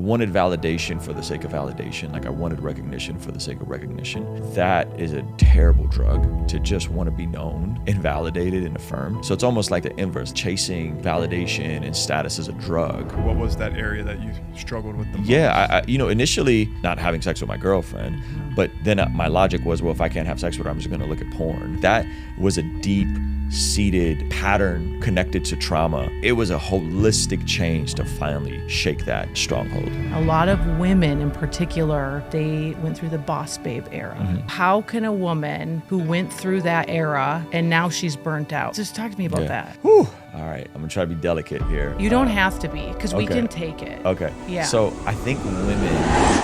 wanted validation for the sake of validation. Like I wanted recognition for the sake of recognition. That is a terrible drug, to just want to be known and validated and affirmed. So it's almost like the inverse, chasing validation and status as a drug. What was that area that you struggled with the most? Yeah, initially not having sex with my girlfriend, but then my logic was, well, if I can't have sex with her, I'm just going to look at porn. That was a deep-seated pattern connected to trauma. It was a holistic change to finally shake that stronghold. A lot of women in particular, they went through the boss babe era. How can a woman who went through that era and now she's burnt out? Just talk to me about that. Whew. All right, I'm gonna try to be delicate here. You don't have to be, because we can take it. Okay. Yeah. So I think women...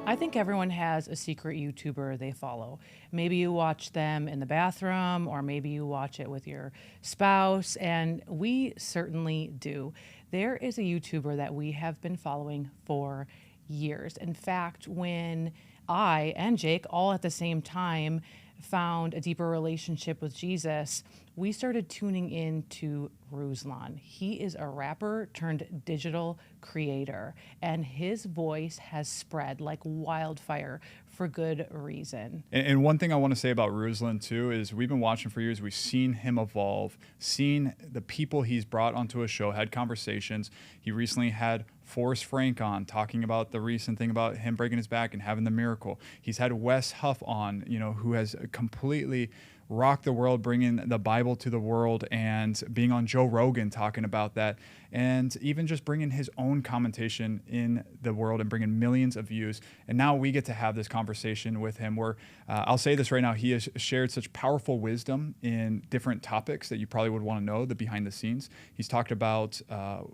I think everyone has a secret YouTuber they follow. Maybe you watch them in the bathroom, or maybe you watch it with your spouse, and we certainly do. There is a YouTuber that we have been following for years. In fact, when I and Jake all at the same time found a deeper relationship with Jesus, we started tuning in to Ruslan. He is a rapper turned digital creator, and his voice has spread like wildfire for good reason. And one thing I want to say about Ruslan too is we've been watching for years. We've seen him evolve, seen the people he's brought onto a show, had conversations. He recently had Forrest Frank on talking about the recent thing about him breaking his back and having the miracle. He's had Wes Huff on, who has completely rocked the world, bringing the Bible to the world, and being on Joe Rogan talking about that, and even just bringing his own commentation in the world and bringing millions of views. And now we get to have this conversation with him where, I'll say this right now, he has shared such powerful wisdom in different topics that you probably would want to know, the behind the scenes. He's talked about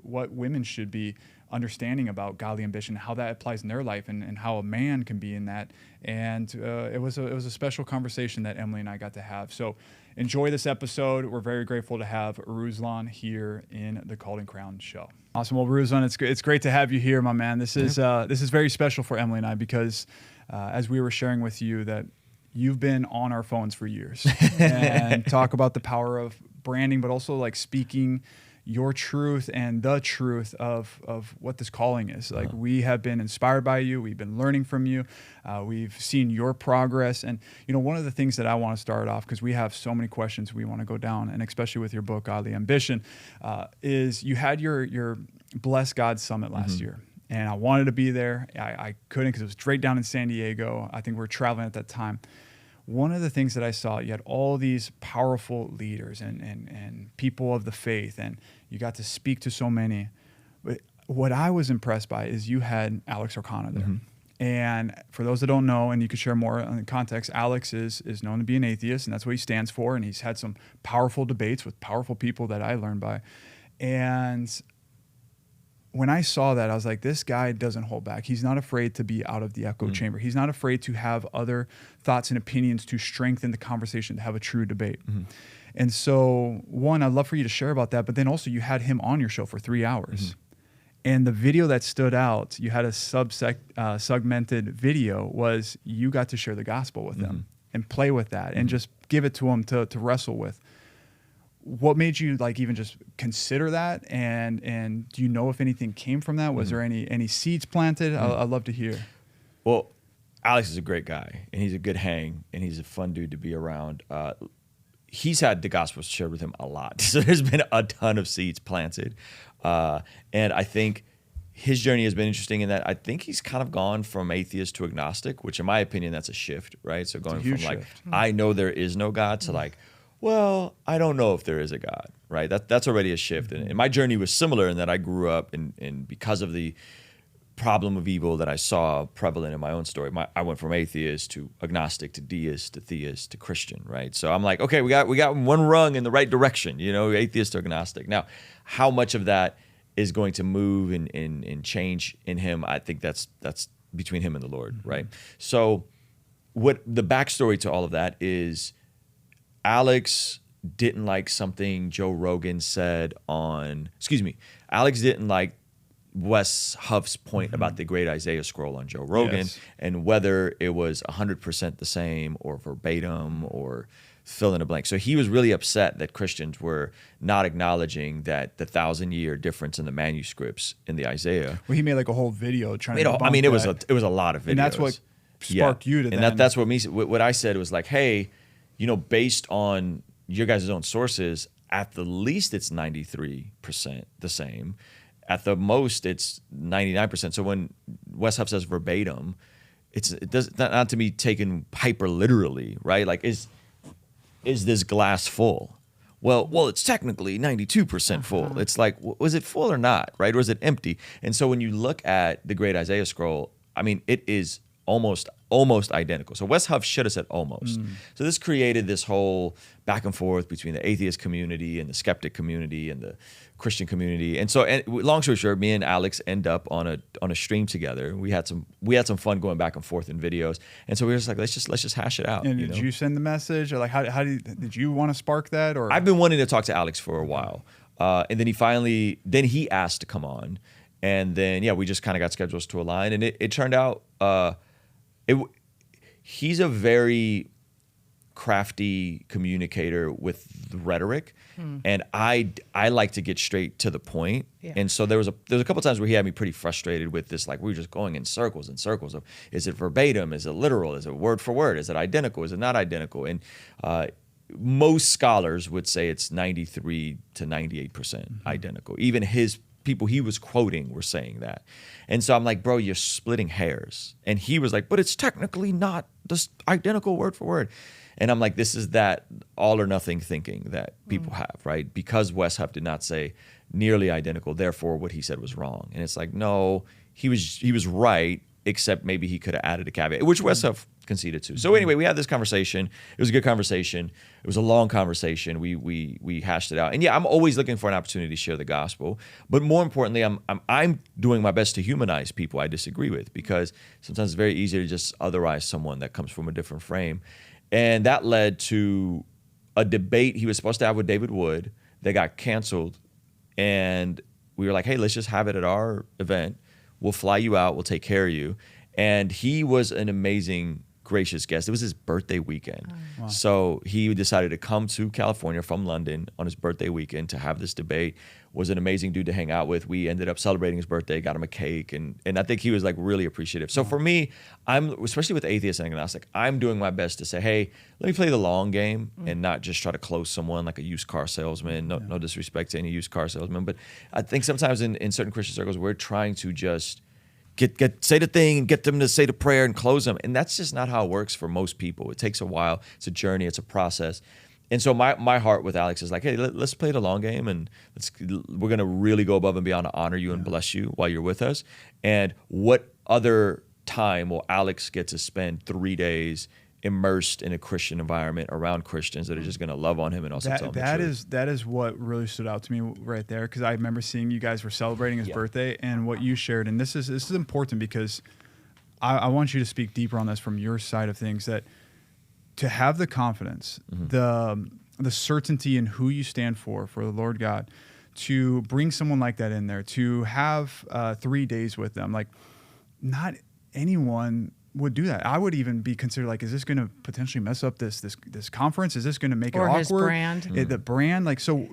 what women should be understanding about godly ambition, how that applies in their life, and how a man can be in that. And it was a special conversation that Emily and I got to have. So enjoy this episode. We're very grateful to have Ruslan here in the Called and Crowned show. Awesome. Well, Ruslan, it's great to have you here, my man. This is very special for Emily and I, because as we were sharing with you that you've been on our phones for years and talk about the power of branding, but also like speaking your truth and the truth of what this calling is. Like, we have been inspired by you. We've been learning from you. We've seen your progress. And, one of the things that I want to start off, because we have so many questions we want to go down, and especially with your book, Godly Ambition, is you had your Bless God Summit last year. And I wanted to be there. I couldn't, because it was straight down in San Diego. I think we were traveling at that time. One of the things that I saw, you had all these powerful leaders and people of the faith, and you got to speak to so many. But what I was impressed by is you had Alex O'Connor there. And for those that don't know, and you could share more on the context, Alex is known to be an atheist, and that's what he stands for. And he's had some powerful debates with powerful people that I learned by. And when I saw that, I was like, this guy doesn't hold back. He's not afraid to be out of the echo chamber. He's not afraid to have other thoughts and opinions to strengthen the conversation, to have a true debate. And so, one, I'd love for you to share about that, but then also you had him on your show for 3 hours. And the video that stood out, you had a segmented video, was you got to share the gospel with him and play with that and just give it to him to wrestle with. What made you even just consider that? And do you know if anything came from that? Was there any seeds planted? I'd love to hear. Well, Alex is a great guy, and he's a good hang, and he's a fun dude to be around. He's had the gospel shared with him a lot. So there's been a ton of seeds planted. And I think his journey has been interesting in that I think he's kind of gone from atheist to agnostic, which in my opinion, that's a shift, right? So going from shift. I know there is no God to well, I don't know if there is a God, right? That's already a shift. And my journey was similar in that I grew up and because of the problem of evil that I saw prevalent in my own story, I went from atheist to agnostic to deist to theist to Christian, right? So I'm like, okay, we got one rung in the right direction, atheist to agnostic. Now, how much of that is going to move and change in him, I think that's between him and the Lord, right? So what the backstory to all of that is, Alex didn't like something Joe Rogan said Alex didn't like Wes Huff's point about the great Isaiah scroll on Joe Rogan, and whether it was 100% the same or verbatim or fill in the blank. So he was really upset that Christians were not acknowledging that the 1,000-year difference in the manuscripts in the Isaiah. Well, he made like a whole video trying to. I mean, it was a lot of videos, and that's what sparked you to. And then. that's what I said was like, hey, based on your guys' own sources, at the least it's 93% the same. At the most, it's 99%. So when Wes Huff says verbatim, it does not to be taken hyper literally, right? Like, is this glass full? Well, it's technically 92% full. It's like, was it full or not, right? Or is it empty? And so when you look at the Great Isaiah Scroll, I mean, it is almost identical. So Wes Huff should have said almost. So this created this whole back and forth between the atheist community and the skeptic community and the Christian community. And so, long story short, me and Alex end up on a stream together. We had some fun going back and forth in videos. And so we were just like, let's just hash it out. And did you send the message, or like how did you want to spark that? Or I've been wanting to talk to Alex for a while, and then he asked to come on, and then we just kind of got schedules to align, and it turned out. He's a very crafty communicator with rhetoric, and I like to get straight to the point. Yeah. And so there was a couple times where he had me pretty frustrated with this, like we were just going in circles and circles of, is it verbatim, is it literal, is it word for word, is it identical, is it not identical? And most scholars would say it's 93 to 98% identical. Even his people he was quoting were saying that. And so I'm like, bro, you're splitting hairs. And he was like, but it's technically not just identical word for word. And I'm like, this is that all or nothing thinking that people have, right? Because Wes Huff did not say nearly identical, therefore what he said was wrong. And it's like, no, he was right, except maybe he could have added a caveat, which Wes Huff conceded to. So anyway, we had this conversation. It was a good conversation. It was a long conversation. We hashed it out. And I'm always looking for an opportunity to share the gospel. But more importantly, I'm doing my best to humanize people I disagree with, because sometimes it's very easy to just otherize someone that comes from a different frame. And that led to a debate he was supposed to have with David Wood that got canceled. And we were like, hey, let's just have it at our event. We'll fly you out. We'll take care of you. And he was an amazing, gracious guest. It was his birthday weekend. Wow. So he decided to come to California from London on his birthday weekend to have this debate. Was an amazing dude to hang out with. We ended up celebrating his birthday, got him a cake, and I think he was like really appreciative. So for me, especially with atheist and agnostic, I'm doing my best to say, hey, let me play the long game and not just try to close someone like a used car salesman. No disrespect to any used car salesman, but I think sometimes in certain Christian circles, we're trying to just say the thing and get them to say the prayer and close them. And that's just not how it works for most people. It takes a while. It's a journey. It's a process. And so my heart with Alex is like, hey, let's play the long game, and we're going to really go above and beyond to honor you and bless you while you're with us. And what other time will Alex get to spend 3 days immersed in a Christian environment around Christians that are just going to love on him and also tell him the truth? That is what really stood out to me right there, because I remember seeing you guys were celebrating his birthday, and what you shared, and this is important because I want you to speak deeper on this from your side of things, that to have the confidence, the certainty in who you stand for the Lord God, to bring someone like that in there, to have 3 days with them, like not anyone would do that. I would even be considered like, is this going to potentially mess up this conference? Is this going to make it awkward? His brand. The brand, like, so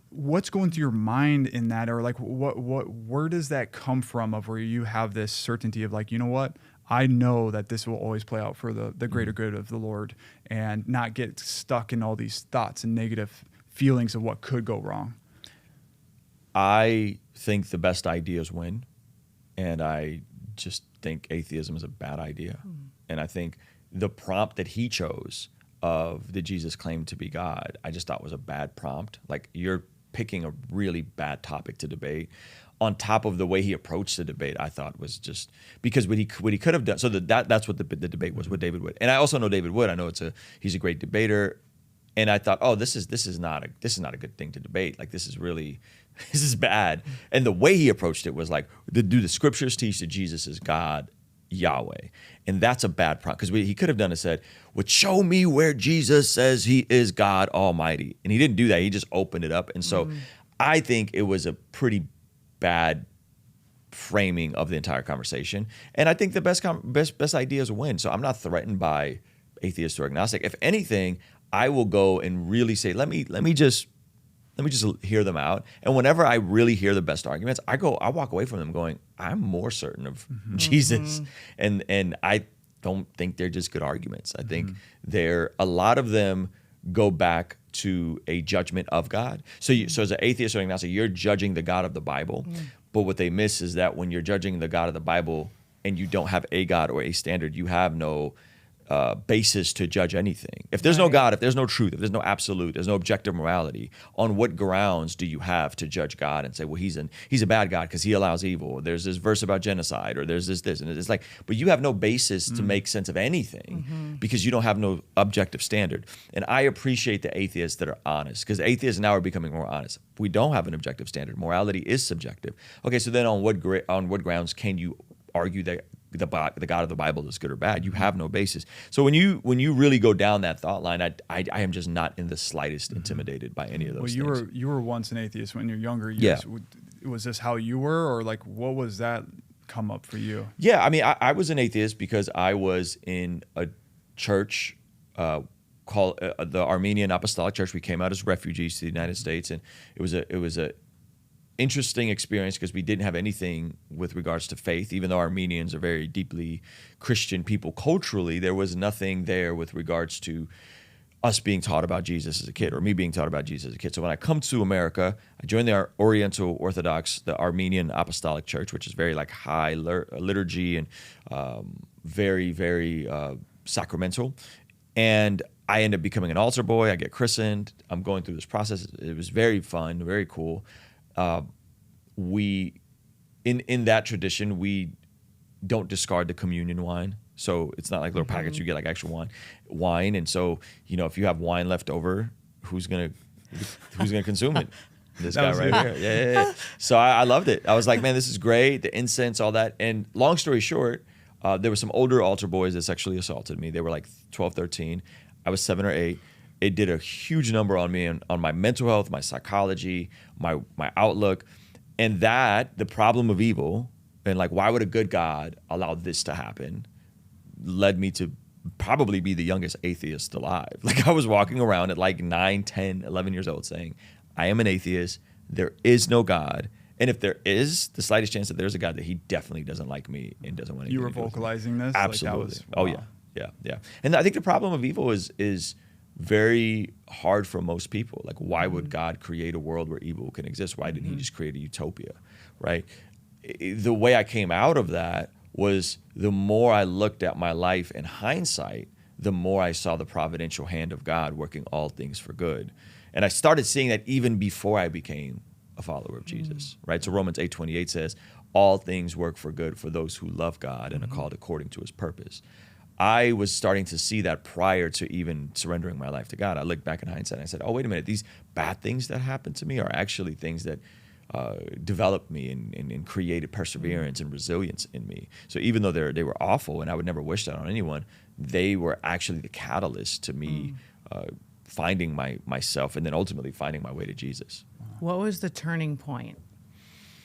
what's going through your mind in that, or like where does that come from, of where you have this certainty of like, you know what? I know that this will always play out for the greater good of the Lord, and not get stuck in all these thoughts and negative feelings of what could go wrong. I think the best ideas win, and I just think atheism is a bad idea. And I think the prompt that he chose of did Jesus claim to be God, I just thought was a bad prompt. Like, you're picking a really bad topic to debate. On top of the way he approached the debate, I thought was just because what he could have done. So that's what the debate was with David Wood. And I also know David Wood. I know he's a great debater. And I thought, oh, this is not a good thing to debate. Like, this is bad. And the way he approached it was like, do the scriptures teach that Jesus is God, Yahweh? And that's a bad prompt, because he could have done is said, well, show me where Jesus says he is God Almighty. And he didn't do that. He just opened it up. And so I think it was a pretty bad framing of the entire conversation. And I think the best ideas win. So I'm not threatened by atheist or agnostic. If anything, I will go and really say, let me just hear them out. And whenever I really hear the best arguments, I walk away from them going, I'm more certain of Jesus. And I don't think they're just good arguments. I think a lot of them go back to a judgment of God. So as an atheist or agnostic, you're judging the God of the Bible. But what they miss is that when you're judging the God of the Bible and you don't have a God or a standard, you have no basis to judge anything. If there's no God, if there's no truth, if there's no absolute, there's no objective morality, on what grounds do you have to judge God and say, well, he's a bad God because he allows evil? There's this verse about genocide, or there's this, and it's like, but you have no basis to make sense of anything because you don't have no objective standard. And I appreciate the atheists that are honest, because atheists now are becoming more honest. We don't have an objective standard. Morality is subjective. Okay, so then on what grounds can you argue that the God of the Bible is good or bad? You have no basis. So when you really go down that thought line, I am just not in the slightest intimidated by any of those things. Well, you were once an atheist when you're younger years. Yeah. Was this how you were, or like what was that come up for you? Yeah, I mean, I was an atheist because I was in a church called the Armenian Apostolic Church. We came out as refugees to the United States, and it was a interesting experience because we didn't have anything with regards to faith. Even though Armenians are very deeply Christian people culturally, there was nothing there with regards to us being taught about Jesus as a kid, or me being taught about Jesus as a kid. So when I come to America, I joined the Oriental Orthodox, the Armenian Apostolic Church, which is very like high liturgy and very, very sacramental. And I end up becoming an altar boy. I get christened. I'm going through this process. It was very fun, very cool. We in that tradition, we don't discard the communion wine. So it's not like little packets, you get like actual wine. And so, if you have wine left over, who's gonna consume it? This guy right here. Yeah. So I loved it. I was like, man, this is great. The incense, all that. And long story short, there were some older altar boys that sexually assaulted me. They were like 12, 13. I was 7 or 8. It did a huge number on me and on my mental health, my psychology, my outlook. And that, the problem of evil, and like, why would a good God allow this to happen, led me to probably be the youngest atheist alive. Like, I was walking around at like 9, 10, 11 years old saying, I am an atheist. There is no God. And if there is the slightest chance that there's a God, that he definitely doesn't like me and doesn't want to. You were vocalizing this? Absolutely. Like Oh, yeah. And I think the problem of evil is very hard for most people. Like, why would God create a world where evil can exist? Why didn't he just create a utopia, right? The way I came out of that was, the more I looked at my life in hindsight, the more I saw the providential hand of God working all things for good. And I started seeing that even before I became a follower of Jesus, right? So Romans 8:28 says, all things work for good for those who love God and are called according to his purpose. I was starting to see that prior to even surrendering my life to God. I looked back in hindsight and I said, oh, wait a minute, these bad things that happened to me are actually things that developed me and created perseverance and resilience in me. So even though they were awful, and I would never wish that on anyone, they were actually the catalyst to me finding myself, and then ultimately finding my way to Jesus. What was the turning point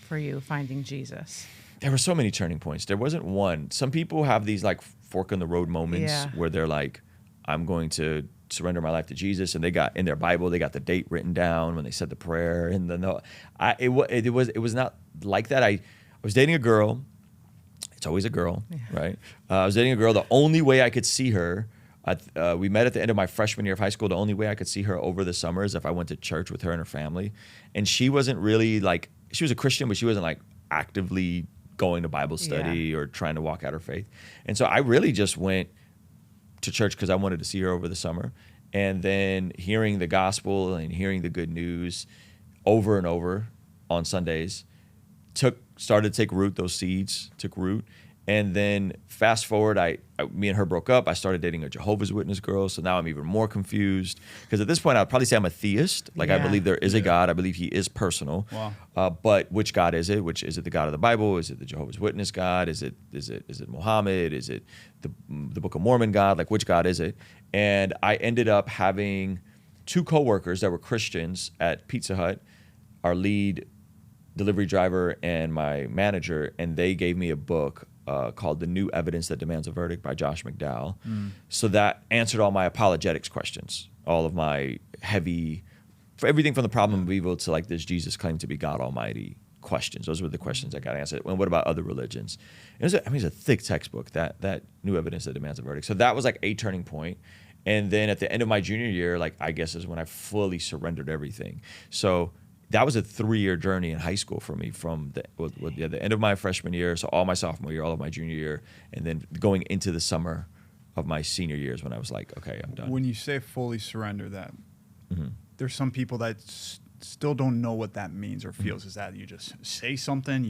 for you finding Jesus? There were so many turning points. There wasn't one. Some people have these like fork in the road moments where they're like, I'm going to surrender my life to Jesus, and they got in their Bible, they got the date written down when they said the prayer, and it was not like that. I was dating a girl. It's always a girl, right? I was dating a girl. The only way I could see her, we met at the end of my freshman year of high school. The only way I could see her over the summer is if I went to church with her and her family. And she wasn't really like, she was a Christian, but she wasn't like actively going to Bible study or trying to walk out her faith. And so I really just went to church because I wanted to see her over the summer. And then hearing the gospel and hearing the good news over and over on Sundays started to take root. Those seeds took root. And then fast forward, me and her broke up. I started dating a Jehovah's Witness girl. So now I'm even more confused. Because at this point, I'd probably say I'm a theist. Like, I believe there is a God. I believe he is personal. Wow. But which God is it? Is it the God of the Bible? Is it the Jehovah's Witness God? Is it Muhammad? Is it the Book of Mormon God? Like, which God is it? And I ended up having 2 coworkers that were Christians at Pizza Hut, our lead delivery driver and my manager, and they gave me a book called The New Evidence That Demands a Verdict by Josh McDowell. So that answered all my apologetics questions. all of my heavy, for everything from the problem of evil to like this Jesus claim to be God Almighty questions. Those were the questions I got answered. And what about other religions? It's a thick textbook, that new evidence that demands a verdict. So that was like a turning point. And then at the end of my junior year, like I guess is when I fully surrendered everything. So that was a 3-year journey in high school for me, from the end of my freshman year, so all my sophomore year, all of my junior year, and then going into the summer of my senior years when I was like, okay, I'm done. When you say fully surrender that, there's some people that still don't know what that means or feels. Is that you just say something,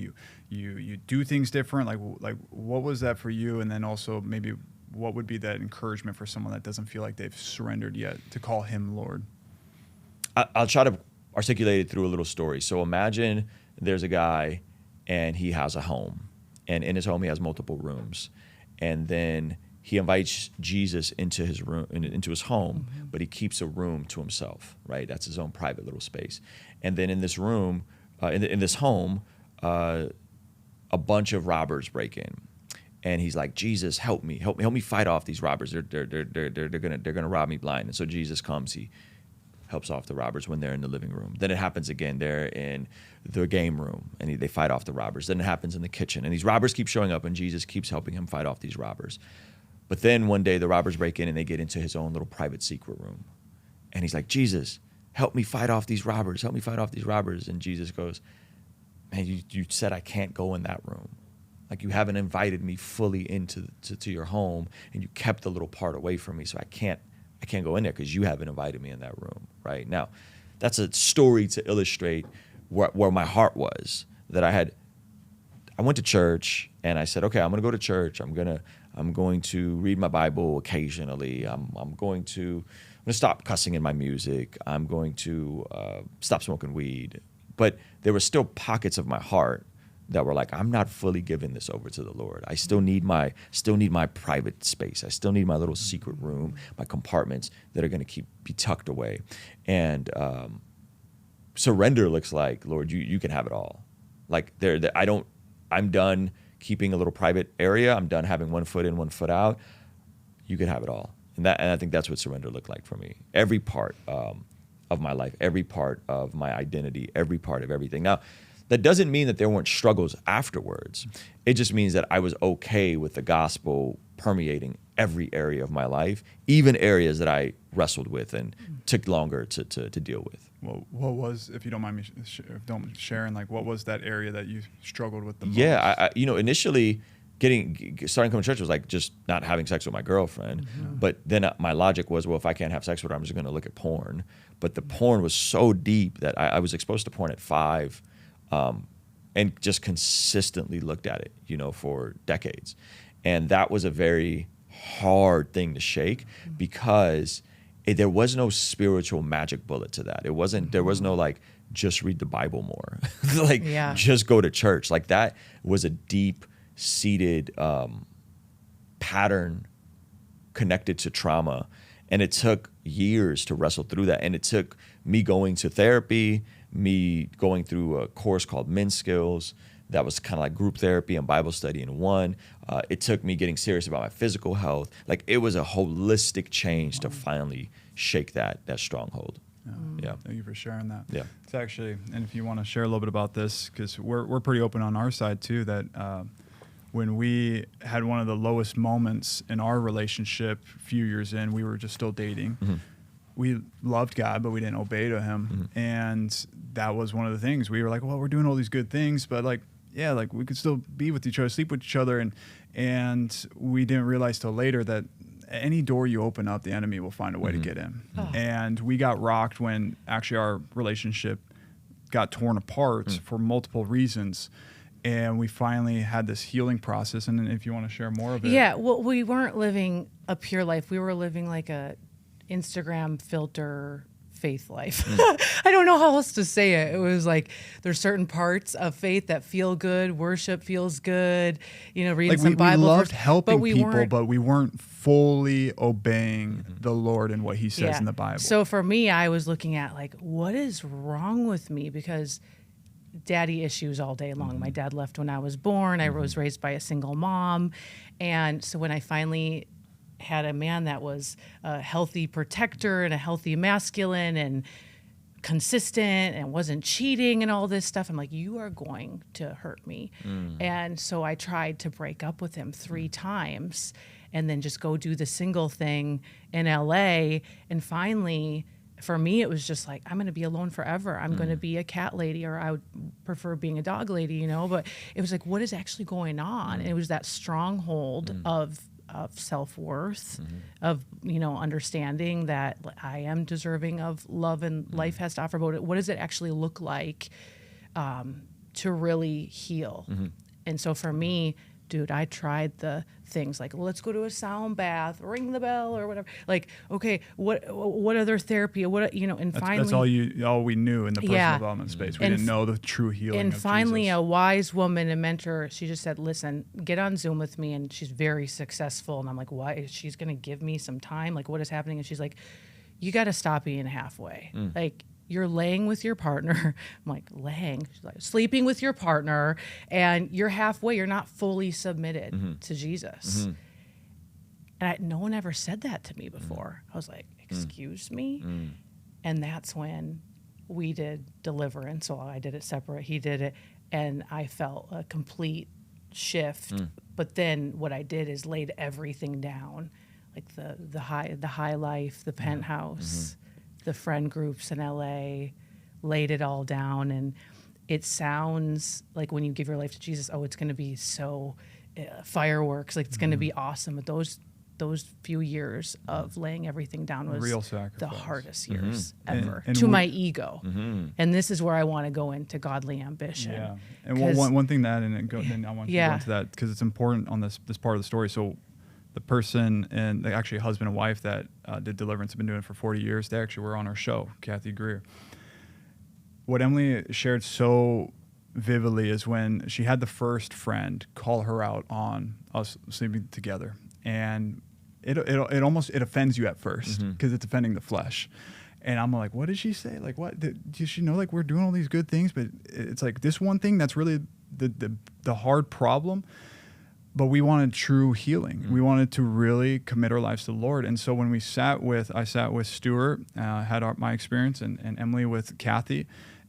you do things different? Like what was that for you? And then also maybe what would be that encouragement for someone that doesn't feel like they've surrendered yet to call him Lord? I'll try to articulate it through a little story. So imagine there's a guy and he has a home, and in his home he has multiple rooms, and then he invites Jesus into his room, into his home, but he keeps a room to himself, right? That's his own private little space. And then in this room, in this home, a bunch of robbers break in, and he's like, Jesus, help me fight off these robbers. They're gonna rob me blind. And so Jesus comes, he helps off the robbers when they're in the living room. Then it happens again. They're in the game room, and they fight off the robbers. Then it happens in the kitchen, and these robbers keep showing up, and Jesus keeps helping him fight off these robbers. But then one day the robbers break in, and they get into his own little private secret room. And he's like, Jesus, help me fight off these robbers. Help me fight off these robbers. And Jesus goes, man, you said I can't go in that room. Like, you haven't invited me fully into to your home, and you kept the little part away from me, so I can't go in there because you haven't invited me in that room, right? Now, that's a story to illustrate where my heart was. That I went to church, and I said, okay, I'm going to go to church. I'm going to read my Bible occasionally. I'm going to stop cussing in my music. I'm going to stop smoking weed. But there were still pockets of my heart that were like, I'm not fully giving this over to the Lord. I still need my private space. I still need my little secret room, my compartments that are going to be tucked away. And surrender looks like, Lord, you can have it all. Like I'm done keeping a little private area. I'm done having one foot in, one foot out. You can have it all. And I think that's what surrender looked like for me. Every part of my life, every part of my identity, every part of everything. Now, that doesn't mean that there weren't struggles afterwards. It just means that I was okay with the gospel permeating every area of my life, even areas that I wrestled with and took longer to deal with. Well, what was, if you don't mind me sharing, like what was that area that you struggled with the most? Yeah, I initially starting coming to church was like just not having sex with my girlfriend. But then my logic was, well, if I can't have sex with her, I'm just going to look at porn. But the porn was so deep that I was exposed to porn at 5. And just consistently looked at it, for decades. And that was a very hard thing to shake because there was no spiritual magic bullet to that. There was no like, just read the Bible more, just go to church. Like, that was a deep seated pattern connected to trauma. And it took years to wrestle through that. And it took me going to therapy, me going through a course called Men's Skills that was kind of like group therapy and Bible study in one. It took me getting serious about my physical health. Like, it was a holistic change to finally shake that stronghold. Yeah. Thank you for sharing that. Yeah. It's actually, and if you want to share a little bit about this, because we're pretty open on our side too, that when we had one of the lowest moments in our relationship a few years in, we were just still dating. We loved God, but we didn't obey to him. And that was one of the things. We were like, well, we're doing all these good things, but like, yeah, like we could still be with each other, sleep with each other. And we didn't realize till later that any door you open up, the enemy will find a way to get in. And we got rocked when actually our relationship got torn apart for multiple reasons. And we finally had this healing process. And if you want to share more of it. Yeah, well, we weren't living a pure life. We were living like a Instagram filter faith life. I don't know how else to say it. It was like there's certain parts of faith that feel good. Worship feels good. Reading like some Bible. We loved helping but people, but we weren't fully obeying the Lord and what he says in the Bible. So for me, I was looking at like, what is wrong with me? Because daddy issues all day long. My dad left when I was born. I was raised by a single mom. And so when I finally had a man that was a healthy protector and a healthy masculine and consistent and wasn't cheating and all this stuff. I'm like, you are going to hurt me. And so I tried to break up with him 3 times and then just go do the single thing in LA. And finally, for me, it was just like, I'm going to be alone forever. I'm going to be a cat lady, or I would prefer being a dog lady, you know, but it was like, what is actually going on? And it was that stronghold of self-worth, of, you know, understanding that I am deserving of love and life has to offer. But what does it actually look like to really heal? And so for me, dude, I tried the things like, let's go to a sound bath, ring the bell, or whatever. Like, okay, what other therapy? What, you know? And finally, that's all we knew in the personal development space. We didn't know the true healing. And of finally, Jesus. a wise woman and mentor, she just said, "Listen, get on Zoom with me." And she's very successful. And I'm like, "Why? She's going to give me some time? Like, what is happening?" And she's like, "You got to stop being halfway. Like, you're laying with your partner." I'm like, laying? She's like, sleeping with your partner, and you're halfway. You're not fully submitted to Jesus. And no one ever said that to me before. I was like, excuse me? And that's when we did deliverance. So I did it separate. He did it. And I felt a complete shift. But then what I did is laid everything down, like the high life, the penthouse, the friend groups in LA, laid it all down. And it sounds like when you give your life to Jesus, oh, it's going to be so fireworks, like it's going to be awesome. But those few years of laying everything down was real sacrifice. The hardest years ever and to my ego. And this is where I want to go into godly ambition. Yeah. And one thing that, then I want to go into that because it's important on this part of the story. So the person and actually husband and wife that did deliverance have been doing it for 40 years. They actually were on our show, Kathy Greer. What Emily shared so vividly is when she had the first friend call her out on us sleeping together. And it almost offends you at first because it's offending the flesh. And I'm like, what did she say? Like, what? Does she know, like, we're doing all these good things, but it's like this one thing that's really the hard problem. But we wanted true healing. We wanted to really commit our lives to the Lord. And so when I sat with Stuart, had my experience, and Emily with Kathy,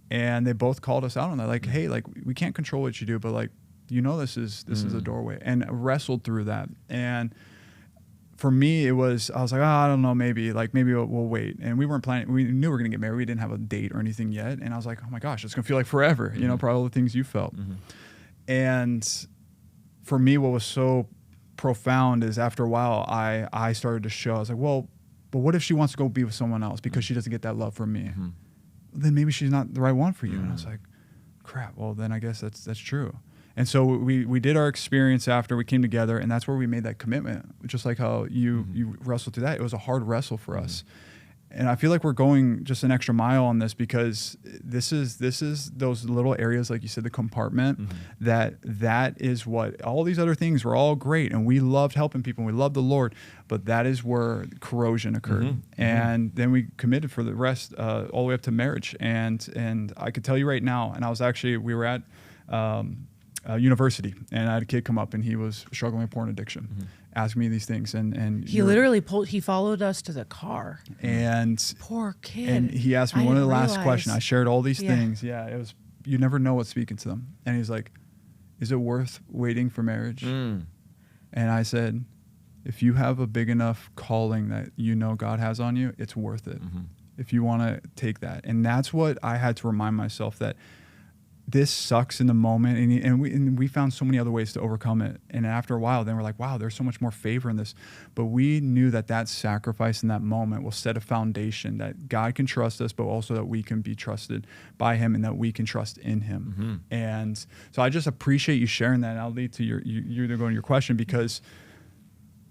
and they both called us out on that. Like, hey, like, we can't control what you do, but like, you know, this is a doorway, and wrestled through that. And for me, I was like, oh, I don't know, maybe we'll wait. And we weren't planning. We knew we were going to get married. We didn't have a date or anything yet. And I was like, oh my gosh, it's going to feel like forever. You know, probably all the things you felt. And for me, what was so profound is after a while, I started to show. I was like, well, but what if she wants to go be with someone else because she doesn't get that love from me? Then maybe she's not the right one for you. And I was like, crap. Well, then I guess that's true. And so we did our experience after we came together, and that's where we made that commitment. Just like how you wrestled through that. It was a hard wrestle for us. And I feel like we're going just an extra mile on this because this is those little areas, like you said, the compartment, that is what all these other things were all great. And we loved helping people and we loved the Lord, but that is where corrosion occurred. And then we committed for the rest, all the way up to marriage. And I could tell you right now, and we were at, university, and I had a kid come up and he was struggling with porn addiction, asking me these things, and he literally he followed us to the car. And poor kid. And he asked me one of the last questions. I shared all these things. Yeah, it was, you never know what's speaking to them. And he's like, "Is it worth waiting for marriage?" And I said, "If you have a big enough calling that you know God has on you, it's worth it. If you want to take that." And that's what I had to remind myself, that this sucks in the moment, and we found so many other ways to overcome it. And after a while, then we're like, wow, there's so much more favor in this. But we knew that sacrifice in that moment will set a foundation that God can trust us, but also that we can be trusted by Him and that we can trust in Him. And so I just appreciate you sharing that. And I'll lead to you going to your question, because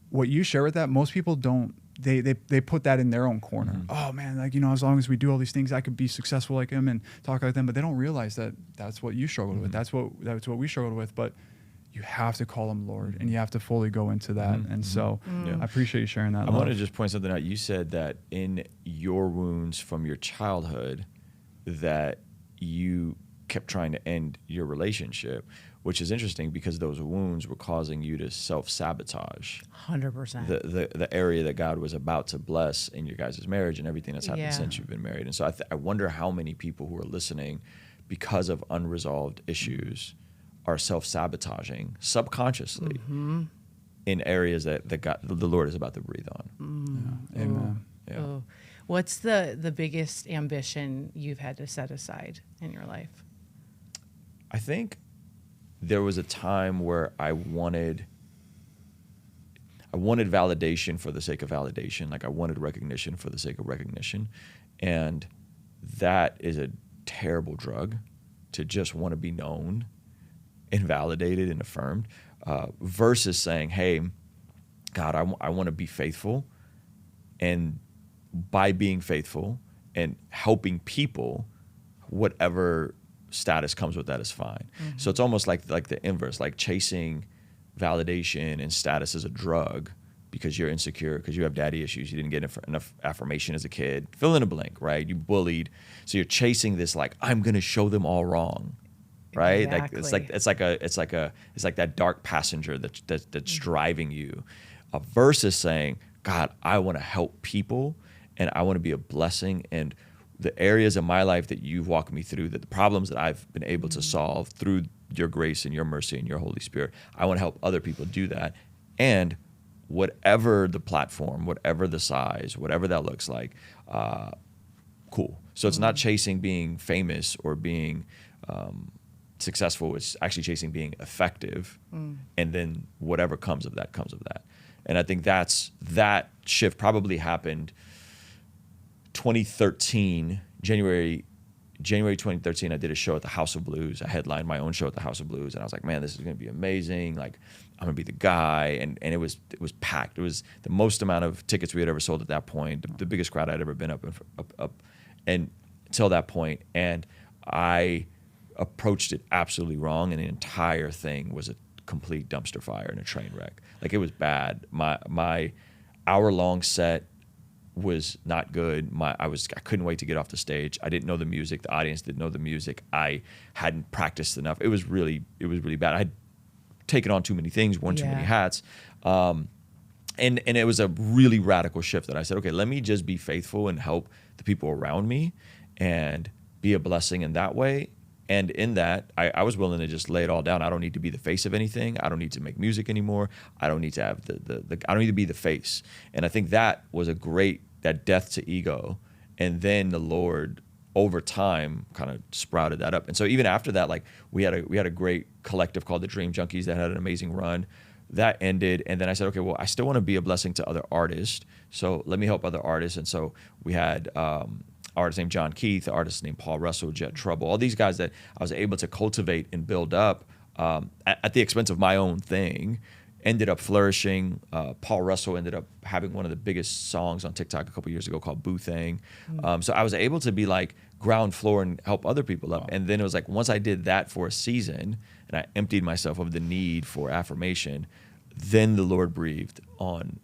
what you share with that, most people don't. They put that in their own corner. Oh man, like, you know, as long as we do all these things, I could be successful like him and talk like them. But they don't realize that that's what you struggled with. That's what we struggled with. But you have to call Him Lord, and you have to fully go into that. And so I appreciate you sharing that. I want to just point something out. You said that in your wounds from your childhood, that you kept trying to end your relationship. which is interesting because those wounds were causing you to self-sabotage 100%. the area that God was about to bless in your guys' marriage and everything that's happened Yeah. since you've been married. And so I wonder how many people who are listening, because of unresolved issues, are self-sabotaging subconsciously in areas that the Lord is about to breathe on. Yeah. Amen. Yeah. Oh. What's the biggest ambition you've had to set aside in your life? I think there was a time where I wanted validation for the sake of validation. Like I wanted recognition for the sake of recognition. And that is a terrible drug, to just want to be known and validated and affirmed, versus saying, hey, God, I want to be faithful. And by being faithful and helping people, whatever status comes with that is fine. So it's almost like the inverse, like chasing validation and status as a drug because you're insecure, because you have daddy issues, you didn't get enough affirmation as a kid. Fill in a blank, right? You bullied, so you're chasing this like, I'm gonna show them all wrong, right? Exactly. Like it's like that dark passenger that's driving you, versus saying, God, I want to help people and I want to be a blessing, and the areas of my life that you've walked me through, that the problems that I've been able to solve through your grace and your mercy and your Holy Spirit, I want to help other people do that. And whatever the platform, whatever the size, whatever that looks like, cool. So it's not chasing being famous or being successful. It's actually chasing being effective. And then whatever comes of that, comes of that. And I think that shift probably happened 2013, January 2013. I did a show at the House of Blues. I headlined my own show at the House of Blues, and I was like, man, this is going to be amazing. Like, I'm going to be the guy. And it was packed. It was the most amount of tickets we had ever sold at that point, the biggest crowd I'd ever been up and until that point. And I approached it absolutely wrong, and the entire thing was a complete dumpster fire and a train wreck. Like, it was bad. My hour-long set was not good. I couldn't wait to get off the stage. I didn't know the music. The audience didn't know the music. I hadn't practiced enough. It was really bad. I had taken on too many things, worn too many hats. And it was a really radical shift that I said, okay, let me just be faithful and help the people around me and be a blessing in that way. And in that, I was willing to just lay it all down. I don't need to be the face of anything. I don't need to make music anymore. I don't need to have I don't need to be the face. And I think that was that death to ego. And then the Lord, over time, kind of sprouted that up. And so even after that, like we had a great collective called the Dream Junkies that had an amazing run. That ended, and then I said, okay, well, I still want to be a blessing to other artists. So let me help other artists. And so we had artist named John Keith, artist named Paul Russell, Jet Trouble, all these guys that I was able to cultivate and build up at the expense of my own thing, ended up flourishing. Paul Russell ended up having one of the biggest songs on TikTok a couple years ago called Boo Thang. So I was able to be like ground floor and help other people up. And then it was like, once I did that for a season and I emptied myself of the need for affirmation, then the Lord breathed on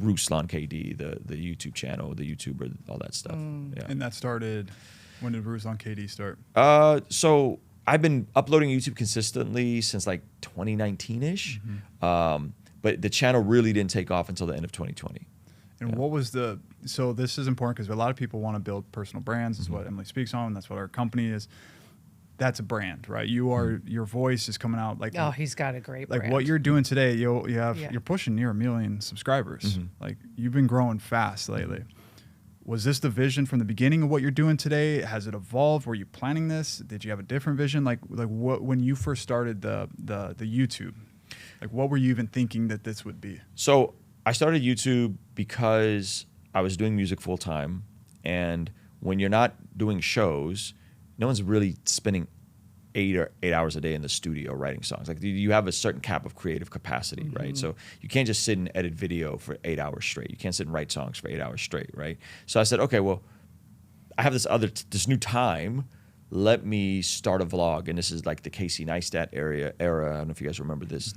Ruslan KD, the YouTube channel, the YouTuber, all that stuff. Yeah. And that started, when did Ruslan KD start? So I've been uploading YouTube consistently since like 2019-ish. But the channel really didn't take off until the end of 2020. And what was so this is important because a lot of people want to build personal brands. That's what Emily speaks on. That's what our company is. That's a brand, right? You are, your voice is coming out like, Oh, he's got a great like brand. what you're doing today. You're pushing near 1 million subscribers. Like, you've been growing fast lately. Was this the vision from the beginning of what you're doing today? Has it evolved? Were you planning this? Did you have a different vision? Like what, when you first started the YouTube, like what were you even thinking that this would be? So I started YouTube because I was doing music full time, and when you're not doing shows, no one's really spending 8 hours a day in the studio writing songs. Like, you have a certain cap of creative capacity, right? So you can't just sit and edit video for 8 hours straight. You can't sit and write songs for 8 hours straight, right? So I said, okay, well, I have this new time. Let me start a vlog, and this is like the Casey Neistat era. I don't know if you guys remember this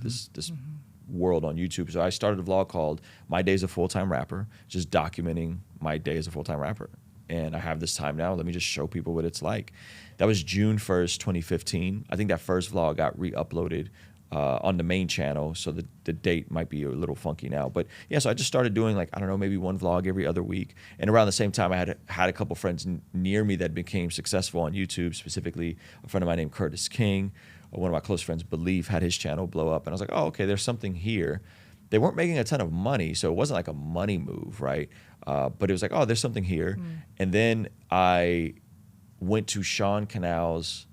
world on YouTube. So I started a vlog called My Day as a Full-Time Rapper, just documenting my day as a full-time rapper. and I have this time now. Let me just show people what it's like. That was June 1st, 2015. I think that first vlog got re-uploaded on the main channel, so the date might be a little funky now. But yeah, so I just started doing like, I don't know, maybe one vlog every other week. And around the same time, I had a couple friends near me that became successful on YouTube, specifically a friend of mine named Curtis King. One of my close friends, Belief, had his channel blow up. And I was like, oh, okay, there's something here. They weren't making a ton of money, so it wasn't like a money move, right? But it was like, oh, there's something here. And then I went to Sean Canal's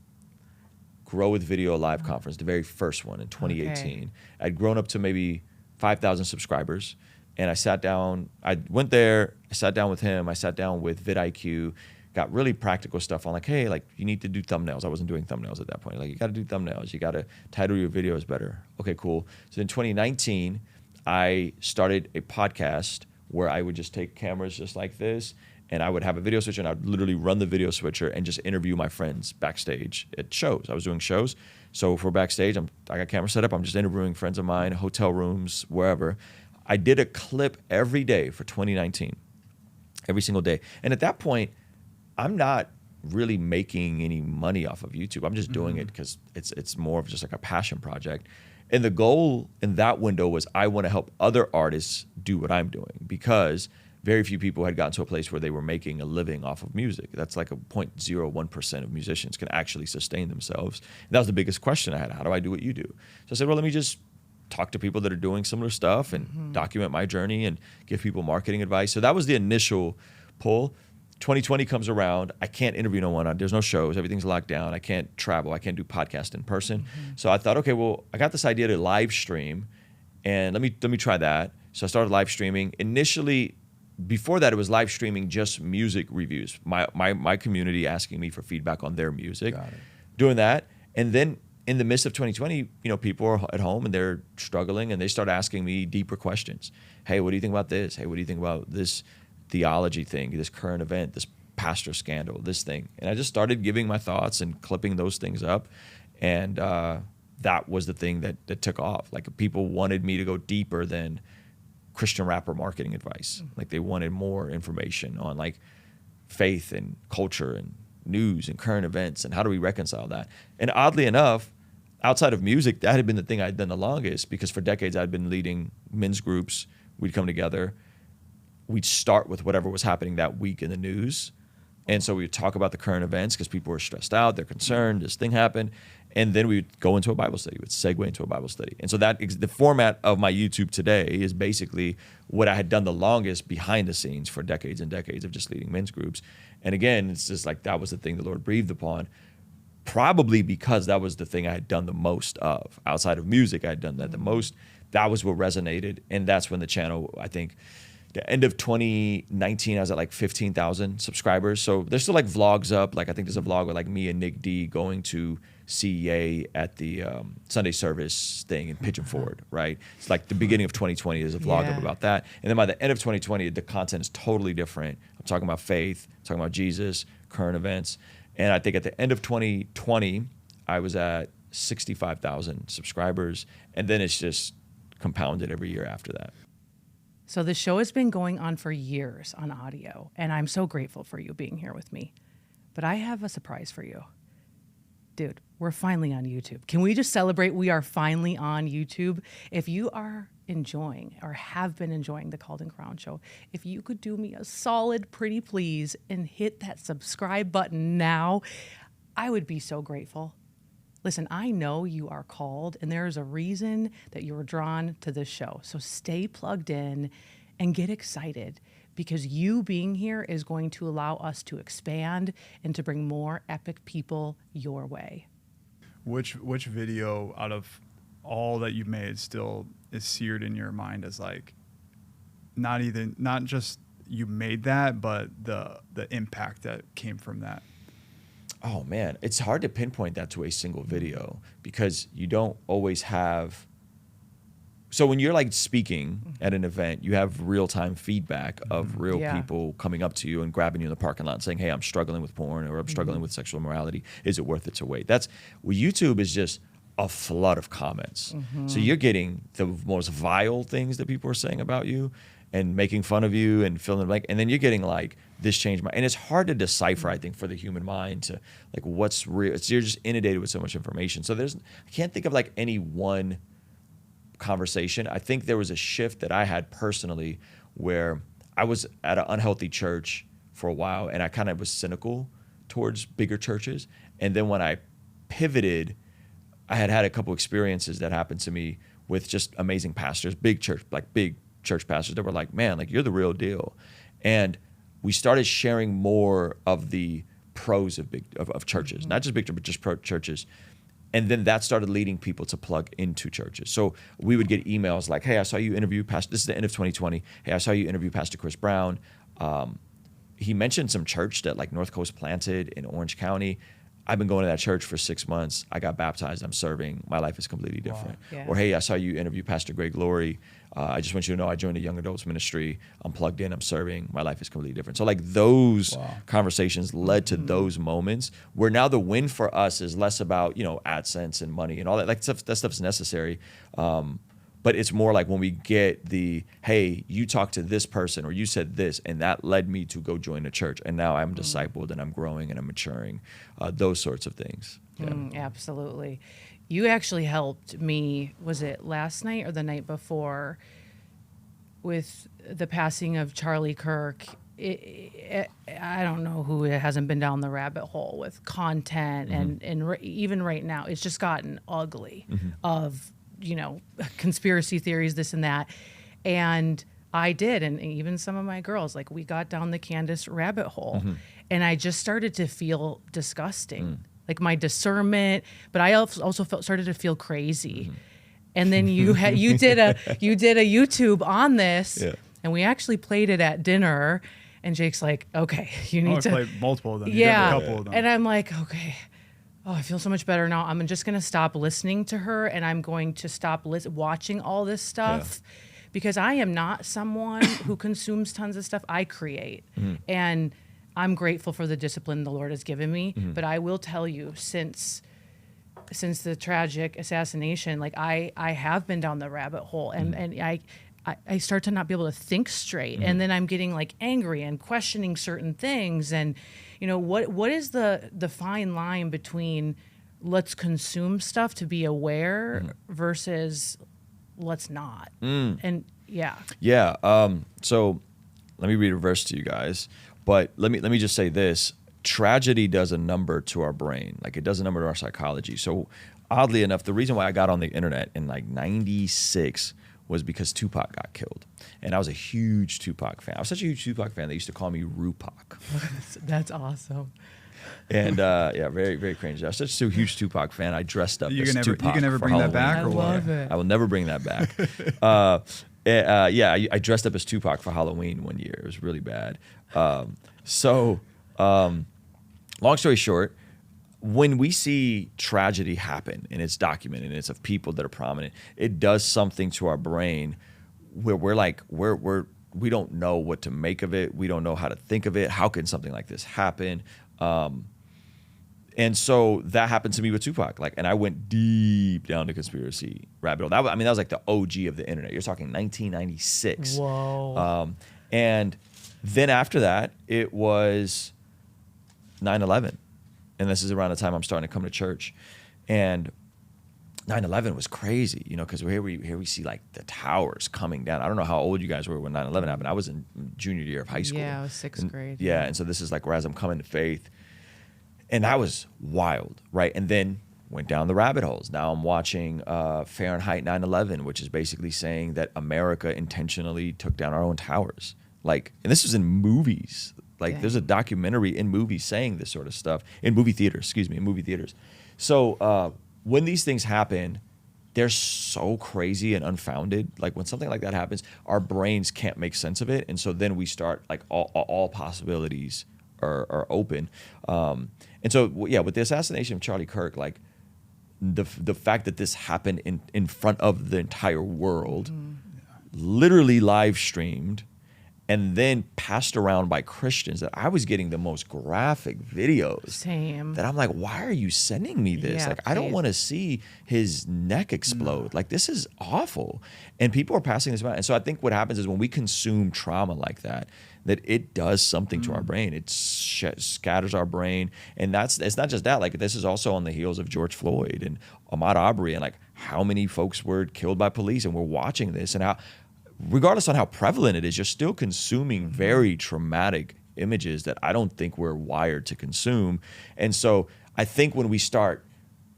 Grow with Video Live conference, the very first one in 2018. Okay. I'd grown up to maybe 5,000 subscribers, and I sat down. I went there, I sat down with him, I sat down with vidIQ, got really practical stuff on like, hey, like you need to do thumbnails. I wasn't doing thumbnails at that point. Like you got to do thumbnails. You got to title your videos better. Okay, cool. So in 2019, I started a podcast where I would just take cameras just like this, and I would have a video switcher, and I'd literally run the video switcher and just interview my friends backstage at shows. I was doing shows. So for backstage, I got camera set up. I'm just interviewing friends of mine, hotel rooms, wherever. I did a clip every day for 2019, every single day. And at that point, I'm not really making any money off of YouTube. I'm just doing it because it's more of just like a passion project. And the goal in that window was I want to help other artists do what I'm doing, because very few people had gotten to a place where they were making a living off of music. That's like a 0.01% of musicians can actually sustain themselves. And that was the biggest question I had. How do I do what you do? So I said, well, let me just talk to people that are doing similar stuff and document my journey and give people marketing advice. So that was the initial pull. 2020 comes around. I can't interview no one. There's no shows. Everything's locked down. I can't travel. I can't do podcast in person. So I thought, okay, well, I got this idea to live stream, and let me try that. So I started live streaming. Initially, before that, it was live streaming just music reviews. My community asking me for feedback on their music, doing that. And then in the midst of 2020, people are at home and they're struggling, and they start asking me deeper questions. Hey, what do you think about this? Hey, what do you think about this theology thing, this current event, this pastor scandal, this thing? And I just started giving my thoughts and clipping those things up. And that was the thing that took off. Like, people wanted me to go deeper than Christian rapper marketing advice. Like, they wanted more information on like faith and culture and news and current events and how do we reconcile that. And oddly enough, outside of music, that had been the thing I'd done the longest, because for decades I'd been leading men's groups. We'd come together, we'd start with whatever was happening that week in the news. And so we'd talk about the current events because people were stressed out, they're concerned, this thing happened. And then we would go into a Bible study, we'd segue into a Bible study. And so the format of my YouTube today is basically what I had done the longest behind the scenes for decades and decades of just leading men's groups. And again, it's just like that was the thing the Lord breathed upon, probably because that was the thing I had done the most of. Outside of music, I had done that the most. That was what resonated. And that's when the channel, I think, the end of 2019, I was at like 15,000 subscribers. So there's still like vlogs up. Like, I think there's a vlog with like me and Nick D going to CEA at the Sunday service thing in Pigeon Forward, right? It's like the beginning of 2020, there's a vlog up about that. And then by the end of 2020, the content is totally different. I'm talking about faith, I'm talking about Jesus, current events. And I think at the end of 2020, I was at 65,000 subscribers. And then it's just compounded every year after that. So the show has been going on for years on audio, and I'm so grateful for you being here with me. But I have a surprise for you. Dude, we're finally on YouTube. Can we just celebrate we are finally on YouTube? If you are enjoying or have been enjoying the Called and Crown show, if you could do me a solid pretty please and hit that subscribe button now, I would be so grateful. Listen, I know you are called, and there is a reason that you were drawn to this show. So stay plugged in and get excited, because you being here is going to allow us to expand and to bring more epic people your way. Which video out of all that you've made still is seared in your mind as like not just you made that, but the impact that came from that? Oh man, it's hard to pinpoint that to a single video, because you don't always have. So when you're like speaking at an event, you have real-time feedback of real people coming up to you and grabbing you in the parking lot and saying, hey, I'm struggling with porn, or I'm struggling with sexual immorality. Is it worth it to wait? YouTube is just a flood of comments. So you're getting the most vile things that people are saying about you. and making fun of you and fill in the blank. And then you're getting like, this changed my, and it's hard to decipher, I think, for the human mind to like what's real. You're just inundated with so much information. So I can't think of like any one conversation. I think there was a shift that I had personally where I was at an unhealthy church for a while and I kind of was cynical towards bigger churches. And then when I pivoted, I had a couple experiences that happened to me with just amazing pastors, big church pastors that were like, man, like you're the real deal. And we started sharing more of the pros of churches, not just big, but just pro churches. And then that started leading people to plug into churches. So we would get emails like, hey, I saw you interview Pastor, this is the end of 2020. Hey, I saw you interview Pastor Chris Brown. He mentioned some church that like North Coast planted in Orange County. I've been going to that church for 6 months. I got baptized. I'm serving. My life is completely different. Wow. Yeah. Or, hey, I saw you interview Pastor Greg Laurie. I just want you to know I joined a young adults ministry. I'm plugged in. I'm serving. My life is completely different. So like those conversations led to those moments where now the win for us is less about, AdSense and money and all that. Like that stuff's necessary. But it's more like when we get hey, you talked to this person or you said this, and that led me to go join a church. And now I'm discipled and I'm growing and I'm maturing. Those sorts of things. Yeah. Absolutely. You actually helped me, was it last night or the night before, with the passing of Charlie Kirk? I don't know who hasn't been down the rabbit hole with content and even right now, it's just gotten ugly of conspiracy theories, this and that. And I did, and even some of my girls, like we got down the Candace rabbit hole and I just started to feel disgusting, like my discernment, but I also started to feel crazy. And then you did a YouTube on this and we actually played it at dinner and Jake's like, okay, you need to play multiple of them. Yeah. You did a couple of them. And I'm like, okay. Oh, I feel so much better now. I'm just going to stop listening to her and I'm going to stop watching all this stuff because I am not someone who consumes tons of stuff. I create. And I'm grateful for the discipline the Lord has given me. But I will tell you, since the tragic assassination, like I have been down the rabbit hole and I start to not be able to think straight. And then I'm getting like angry and questioning certain things. And what is the fine line between let's consume stuff to be aware versus let's not? And so let me read a verse to you guys, but let me just say this: tragedy does a number to our brain, like it does a number to our psychology. So oddly enough, the reason why I got on the internet in like '96 was because Tupac got killed. And I was a huge Tupac fan. I was such a huge Tupac fan, they used to call me Rupac. That's awesome. And very, very cringe. I was such a huge Tupac fan. I dressed up as Tupac. You can never bring that back? I love it. I will never bring that back. I dressed up as Tupac for Halloween one year. It was really bad. Long story short, when we see tragedy happen and it's documented and it's of people that are prominent, it does something to our brain where we don't know what to make of it. We don't know how to think of it. How can something like this happen? And so that happened to me with Tupac. And I went deep down the conspiracy rabbit hole. That was like the OG of the internet. You're talking 1996. Whoa. And then after that, it was 9/11. And this is around the time I'm starting to come to church. And 9/11 was crazy, because here we see like the towers coming down. I don't know how old you guys were when 9/11 happened. I was in junior year of high school. Yeah, I was sixth grade. And so this is like where as I'm coming to faith. And that was wild, right? And then went down the rabbit holes. Now I'm watching Fahrenheit 9/11, which is basically saying that America intentionally took down our own towers. And this was in movies. There's a documentary in movies saying this sort of stuff. In movie theaters. So when these things happen, they're so crazy and unfounded. When something like that happens, our brains can't make sense of it. And so then we start, all possibilities are open. And so, with the assassination of Charlie Kirk, the fact that this happened in front of the entire world, literally live streamed, and then passed around by Christians, that I was getting the most graphic videos. Same. That I'm like, why are you sending me this? Yeah, like, I don't please. want to see his neck explode. Like, this is awful. And people are passing this around. And so I think what happens is when we consume trauma like that it does something to our brain. It scatters our brain. And it's not just that. Like, this is also on the heels of George Floyd and Ahmaud Arbery, and like how many folks were killed by police, and we're watching this, and how, regardless on how prevalent it is, you're still consuming very traumatic images that I don't think we're wired to consume. And so I think when we start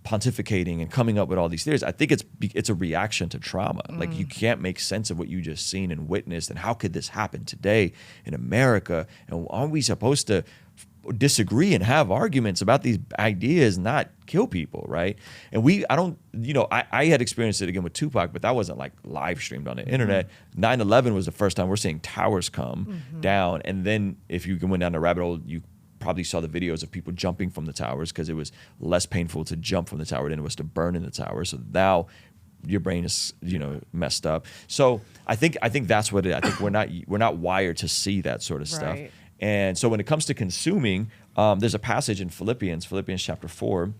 pontificating and coming up with all these theories, I think it's a reaction to trauma. Like, you can't make sense of what you just seen and witnessed, and how could this happen today in America? And aren't we supposed to disagree and have arguments about these ideas, not kill people, right? And I had experienced it again with Tupac, but that wasn't like live streamed on the internet. 9/11 was the first time we're seeing towers come down. And then if you went down the rabbit hole, you probably saw the videos of people jumping from the towers, because it was less painful to jump from the tower than it was to burn in the tower. So now your brain is, messed up. So I think that's what it is. I think we're not wired to see that sort of stuff. Right. And so when it comes to consuming, there's a passage in Philippians chapter 4,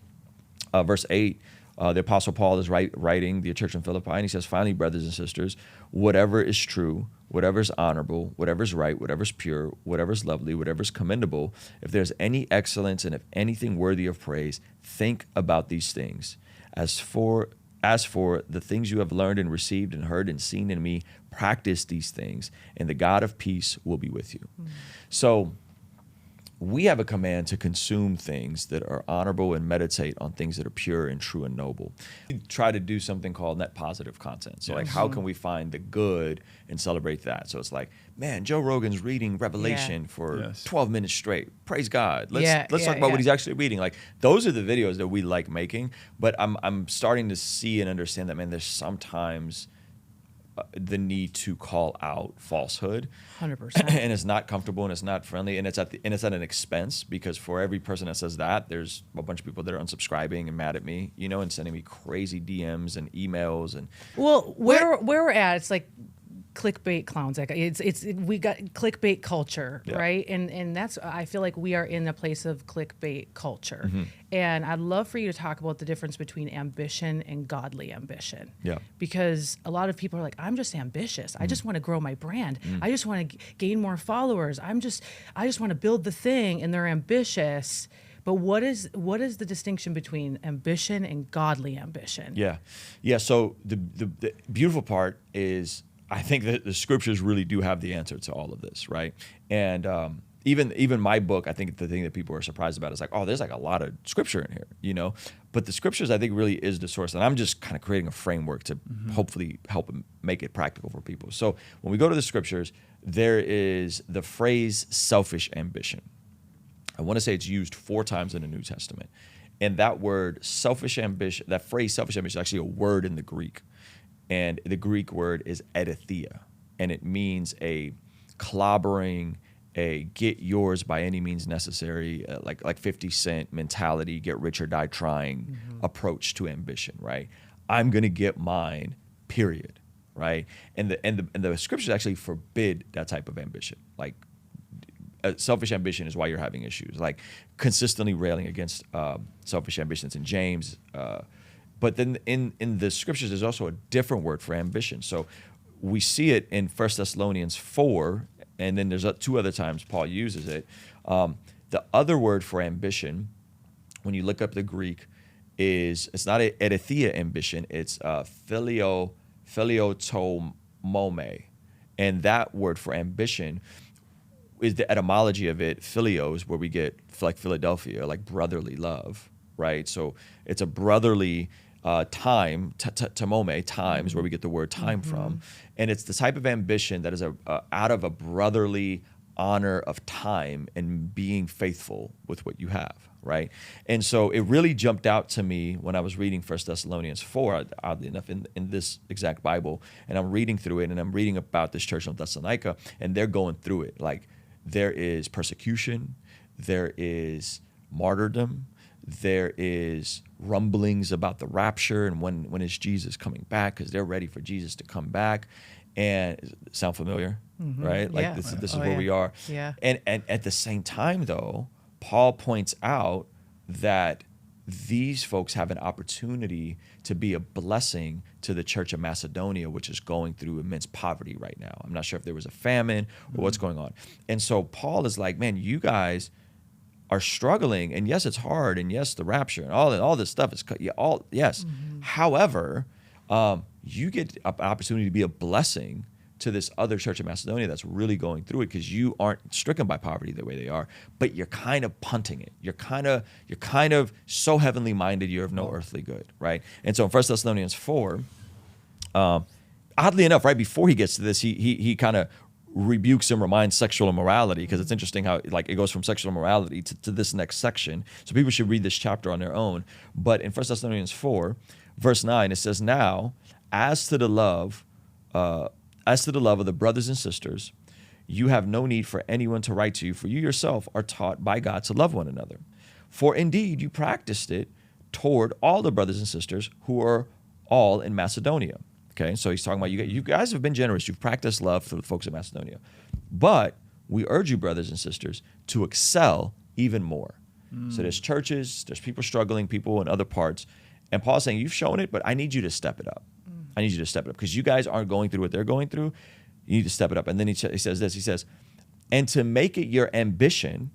verse 8. The Apostle Paul is writing the church in Philippi, and he says, "Finally, brothers and sisters, whatever is true, whatever is honorable, whatever is right, whatever is pure, whatever is lovely, whatever is commendable, if there's any excellence and if anything worthy of praise, think about these things. As for the things you have learned and received and heard and seen in me, practice these things, and the God of peace will be with you." So we have a command to consume things that are honorable and meditate on things that are pure and true and noble. We try to do something called net positive content. So like, how can we find the good and celebrate that? So it's like, man, Joe Rogan's reading Revelation for 12 minutes straight. Praise God. Let's talk about what he's actually reading. Like, those are the videos that we like making. But I'm starting to see and understand that, man, there's sometimes the need to call out falsehood. 100%. And it's not comfortable, and it's not friendly, and it's at an expense, because for every person that says that, there's a bunch of people that are unsubscribing and mad at me, and sending me crazy DMs and emails. And well, where we're at, it's like clickbait clowns. Like, we got clickbait culture, right? And that's, I feel like we are in a place of clickbait culture. And I'd love for you to talk about the difference between ambition and godly ambition. Yeah. Because a lot of people are like, I'm just ambitious. I just want to grow my brand. I just want to gain more followers. I just want to build the thing, and they're ambitious. But what is the distinction between ambition and godly ambition? Yeah. So the beautiful part is, I think that the scriptures really do have the answer to all of this, right? And even my book, I think the thing that people are surprised about is like, oh, there's like a lot of scripture in here, But the scriptures, I think, really is the source. And I'm just kind of creating a framework to hopefully help make it practical for people. So when we go to the scriptures, there is the phrase selfish ambition. I want to say it's used 4 times in the New Testament. And that word selfish ambition, that phrase selfish ambition, is actually a word in the Greek. And the Greek word is adatheia, and it means a clobbering, a get yours by any means necessary, like 50 Cent mentality, get rich or die trying approach to ambition, right? I'm gonna get mine, period, right? And the scriptures actually forbid that type of ambition. Like, selfish ambition is why you're having issues. Like, consistently railing against selfish ambitions in James. But then in the scriptures, there's also a different word for ambition. So we see it in 1 Thessalonians 4, and then there's 2 other times Paul uses it. The other word for ambition, when you look up the Greek, it's not a adatheia ambition, it's philiotomome. And that word for ambition is the etymology of it, philios, where we get like Philadelphia, like brotherly love, right? So it's a brotherly times, where we get the word time from. And it's the type of ambition that is out of a brotherly honor of time and being faithful with what you have, right? And so it really jumped out to me when I was reading 1 Thessalonians 4, oddly enough, in this exact Bible. And I'm reading through it, and I'm reading about this church in Thessalonica, and they're going through it. Like, there is persecution, there is martyrdom, there is rumblings about the rapture and when is Jesus coming back, because they're ready for Jesus to come back. And sound familiar, right? Like Yeah. this is Oh, where yeah. we are. Yeah. And at the same time, though, Paul points out that these folks have an opportunity to be a blessing to the church of Macedonia, which is going through immense poverty right now. I'm not sure if there was a famine or what's going on. And so Paul is like, man, you guys are struggling, and yes, it's hard, and yes, the rapture and all this stuff is yes. However, you get an opportunity to be a blessing to this other church of Macedonia that's really going through it, because you aren't stricken by poverty the way they are, but you're kind of punting it. You're kind of so heavenly minded, you're of no earthly good, right? And so in 1 Thessalonians 4, oddly enough, right before he gets to this, he kind of rebukes and reminds sexual immorality, because it's interesting how like it goes from sexual immorality to this next section. So people should read this chapter on their own. But in 1 Thessalonians 4, verse 9, it says, "Now, as to the love of the brothers and sisters, you have no need for anyone to write to you, for you yourself are taught by God to love one another. For indeed you practiced it toward all the brothers and sisters who are all in Macedonia." Okay, so he's talking about you guys have been generous. You've practiced love for the folks in Macedonia. But we urge you, brothers and sisters, to excel even more. So there's churches, there's people struggling, people in other parts. And Paul's saying, you've shown it, but I need you to step it up. I need you to step it up, because you guys aren't going through what they're going through. You need to step it up. And then he says this. He says, "And to make it your ambition,"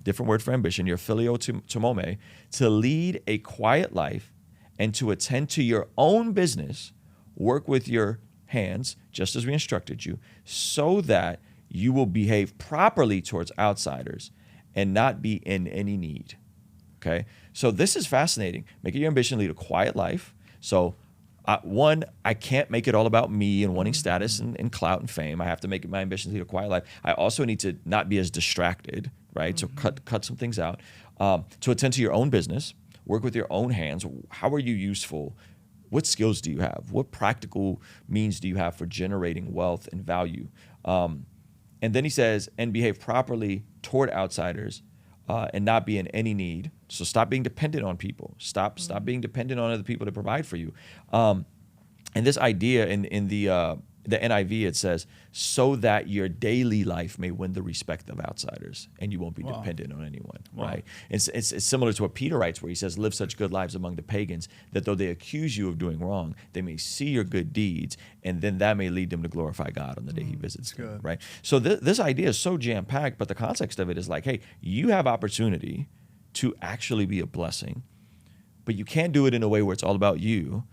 different word for ambition, your filio timome, "to lead a quiet life and to attend to your own business, work with your hands, just as we instructed you, so that you will behave properly towards outsiders and not be in any need." Okay? So this is fascinating. Make it your ambition, lead a quiet life. So one, I can't make it all about me and wanting status and clout and fame. I have to make it my ambition to lead a quiet life. I also need to not be as distracted, right? So cut some things out. To attend to your own business, work with your own hands. How are you useful? What skills do you have? What practical means do you have for generating wealth and value? And then he says, "And behave properly toward outsiders and not be in any need." So stop being dependent on people. Stop being dependent on other people to provide for you. And this idea in the NIV, it says, "so that your daily life may win the respect of outsiders and you won't be dependent on anyone," right? It's similar to what Peter writes, where he says, "Live such good lives among the pagans that though they accuse you of doing wrong, they may see your good deeds, and then that may lead them to glorify God on the day he visits them," right? So this idea is so jam-packed, but the context of it is like, hey, you have opportunity to actually be a blessing, but you can't do it in a way where it's all about you.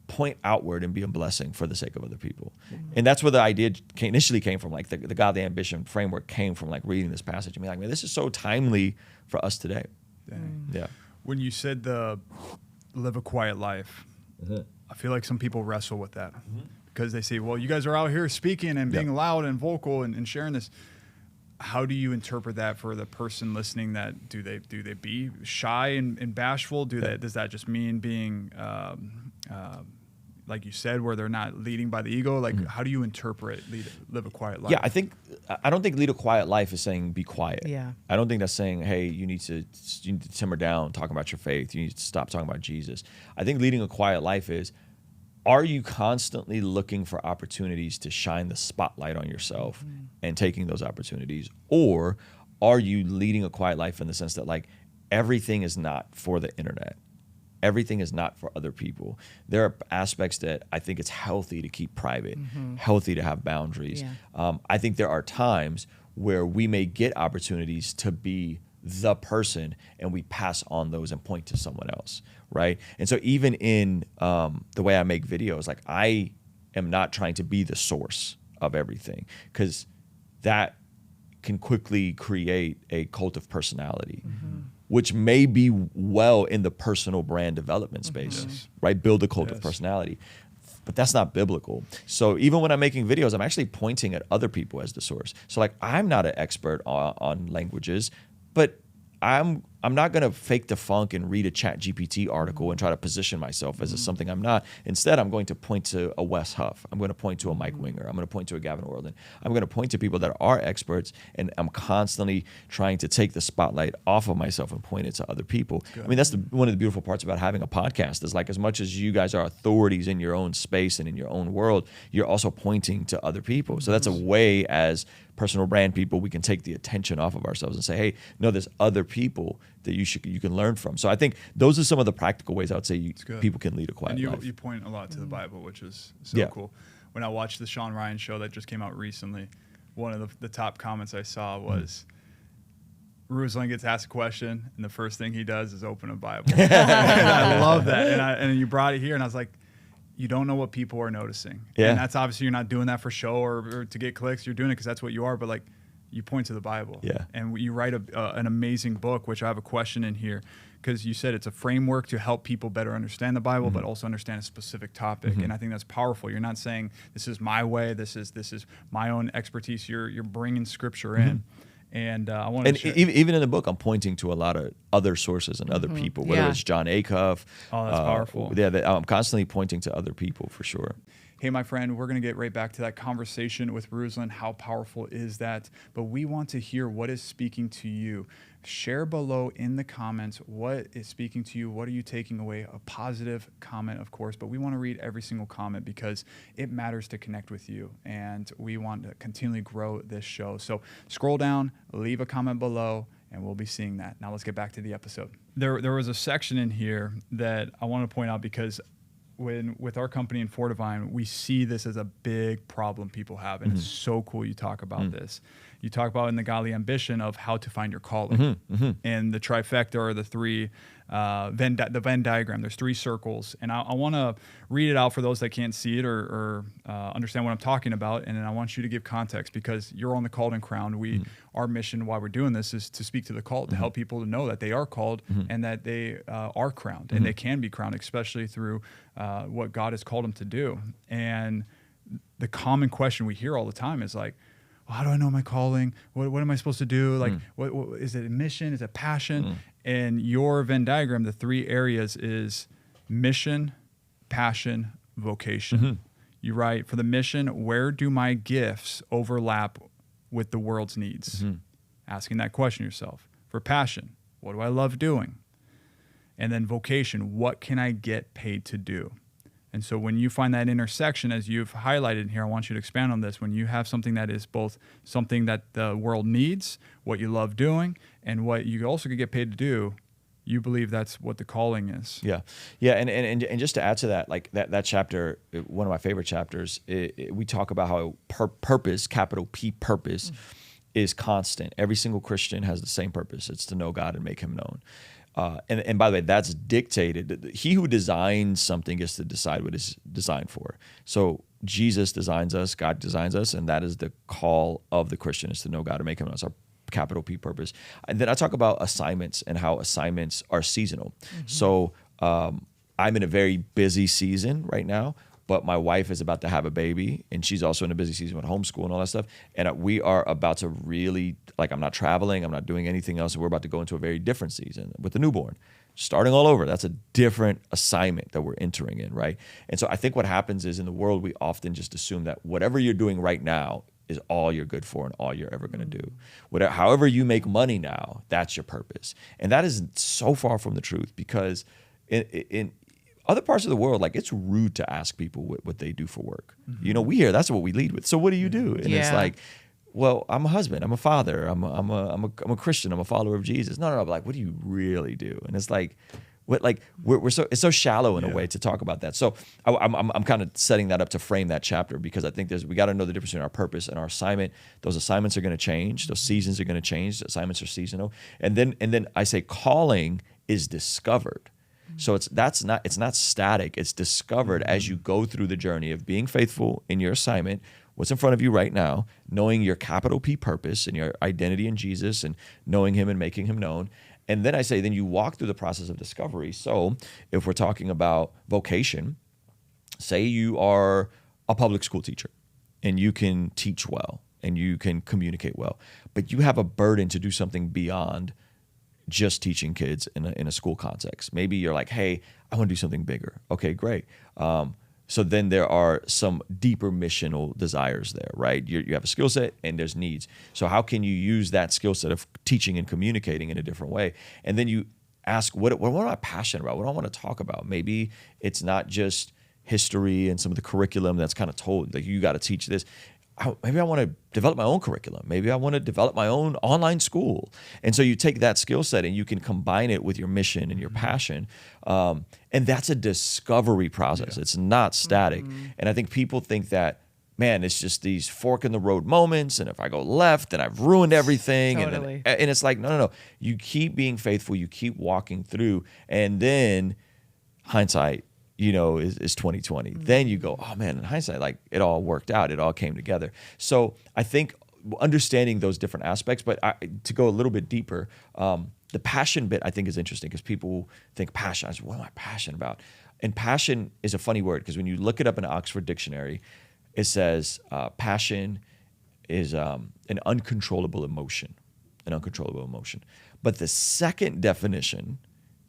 Point outward and be a blessing for the sake of other people. And that's where the idea initially came from, like the godly ambition framework came from, like reading this passage and being like, man, this is so timely for us today. Yeah. When you said live a quiet life, I feel like some people wrestle with that because they say, well, you guys are out here speaking and being loud and vocal and sharing this. How do you interpret that for the person listening? That do they be shy and bashful? Does that just mean being like you said, where they're not leading by the ego? Like, how do you interpret live a quiet life? Yeah, I don't think lead a quiet life is saying be quiet. Yeah. I don't think that's saying, hey, you need to simmer down, talk about your faith. You need to stop talking about Jesus. I think leading a quiet life is, are you constantly looking for opportunities to shine the spotlight on yourself and taking those opportunities? Or are you leading a quiet life in the sense that, like, everything is not for the internet? Everything is not for other people. There are aspects that I think it's healthy to keep private, healthy to have boundaries. Yeah. I think there are times where we may get opportunities to be the person and we pass on those and point to someone else, right? And so even in the way I make videos, like, I am not trying to be the source of everything, because that can quickly create a cult of personality, which may be well in the personal brand development space, right? Build a cult of personality. But that's not biblical. So even when I'm making videos, I'm actually pointing at other people as the source. So, like, I'm not an expert on languages, but I'm I'm not going to fake the funk and read a Chat GPT article and try to position myself as something I'm not. Instead, I'm going to point to a Wes Huff. I'm going to point to a Mike Winger. I'm going to point to a Gavin Orland. I'm going to point to people that are experts, and I'm constantly trying to take the spotlight off of myself and point it to other people. I mean, that's one of the beautiful parts about having a podcast is like, as much as you guys are authorities in your own space and in your own world, you're also pointing to other people. So that's a way, as personal brand people, we can take the attention off of ourselves and say, hey, no, there's other people that you can learn from. So I think those are some of the practical ways I would say people can lead a quiet life. You point a lot to the Bible, which is so cool. When I watched the Sean Ryan show that just came out recently, one of the top comments I saw was, Ruslan gets asked a question, and the first thing he does is open a Bible. And I love that. And you brought it here, and I was like, you don't know what people are noticing. Yeah. And that's obviously, you're not doing that for show or to get clicks. You're doing it because that's what you are. But like, you point to the Bible. Yeah. And you write an amazing book, which I have a question in here, because you said it's a framework to help people better understand the Bible, but also understand a specific topic. And I think that's powerful. You're not saying this is my way, this is my own expertise. You're bringing scripture in. And I want to even in the book, I'm pointing to a lot of other sources and other people, whether it's John Acuff. Oh, that's powerful. Yeah, I'm constantly pointing to other people for sure. Hey, my friend, we're going to get right back to that conversation with Ruslan. How powerful is that? But we want to hear what is speaking to you. Share below in the comments what is speaking to you. What are you taking away? A positive comment, of course, but we want to read every single comment because it matters to connect with you, and we want to continually grow this show. So scroll down, leave a comment below, and we'll be seeing that. Now let's get back to the episode. There was a section in here that I want to point out because with our company in Fortivine, we see this as a big problem people have, and it's so cool you talk about this. You talk about in the Godly Ambition of how to find your calling, and the trifecta, or the three the Venn diagram. There's three circles, and I want to read it out for those that can't see it or understand what I'm talking about, and then I want you to give context because you're on the called and crowned. Our mission while we're doing this is to speak to the called, to help people to know that they are called and that they are crowned, and they can be crowned, especially through what God has called them to do. And the common question we hear all the time is like, well, how do I know my calling? What am I supposed to do? Like, what is it? A mission? Is it passion? And your Venn diagram, the three areas is mission, passion, vocation. You write, for the mission, where do my gifts overlap with the world's needs? Asking that question yourself. For passion, what do I love doing? And then vocation, what can I get paid to do? And so when you find that intersection, as you've highlighted here, I want you to expand on this. When you have something that is both something that the world needs, what you love doing, and what you also could get paid to do, you believe that's what the calling is. Yeah. And just to add to that, like that chapter, one of my favorite chapters, we talk about how purpose, capital P purpose, is constant. Every single Christian has the same purpose. It's to know God and make him known. And by the way, that's dictated. He who designs something gets to decide what it's designed for. So Jesus designs us, God designs us, and that is the call of the Christian, is to know God and make him known. It's our capital P purpose. And then I talk about assignments and how assignments are seasonal. So I'm in a very busy season right now, but my wife is about to have a baby, and she's also in a busy season with homeschool and all that stuff. And we are about to really, I'm not traveling, I'm not doing anything else, and we're about to go into a very different season with the newborn. Starting all over. That's a different assignment that we're entering in, right? And so I think what happens is in the world, we often just assume that whatever you're doing right now is all you're good for and all you're ever going to do. However you make money now, that's your purpose. And that is so far from the truth, because in other parts of the world, it's rude to ask people what they do for work. We hear that's what we lead with. So what do you do? And it's like, well, I'm a husband, I'm a father, I'm a Christian, I'm a follower of Jesus. No, but what do you really do? And it's like, it's so shallow in a way to talk about that. So I'm kind of setting that up to frame that chapter, because I think we got to know the difference between our purpose and our assignment. Those assignments are going to change. Those seasons are going to change. The assignments are seasonal. And then I say calling is discovered. So it's not static. It's discovered as you go through the journey of being faithful in your assignment, what's in front of you right now, knowing your capital P purpose and your identity in Jesus and knowing him and making him known. And then I say, then you walk through the process of discovery. So if we're talking about vocation, say you are a public school teacher and you can teach well and you can communicate well, but you have a burden to do something beyond just teaching kids in a school context. Maybe you're like, hey, I want to do something bigger. Okay, great. So then there are some deeper missional desires there, right? You have a skill set and there's needs. So how can you use that skill set of teaching and communicating in a different way? And then you ask, what am I passionate about? What do I want to talk about? Maybe it's not just history and some of the curriculum that's kind of told, like you got to teach this. Maybe I want to develop my own curriculum. Maybe I want to develop my own online school. And so you take that skill set and you can combine it with your mission and your passion. And that's a discovery process. It's not static. And I think people think that, man, it's just these fork in the road moments. And if I go left, then I've ruined everything. Totally. And it's like, no. You keep being faithful. You keep walking through. And then hindsight, is 2020. Then you go, oh man, in hindsight, like it all worked out. It all came together. So I think understanding those different aspects, but to go a little bit deeper, the passion bit I think is interesting because people think passion. I said, what am I passionate about? And passion is a funny word because when you look it up in an Oxford dictionary, it says passion is an uncontrollable emotion, But the second definition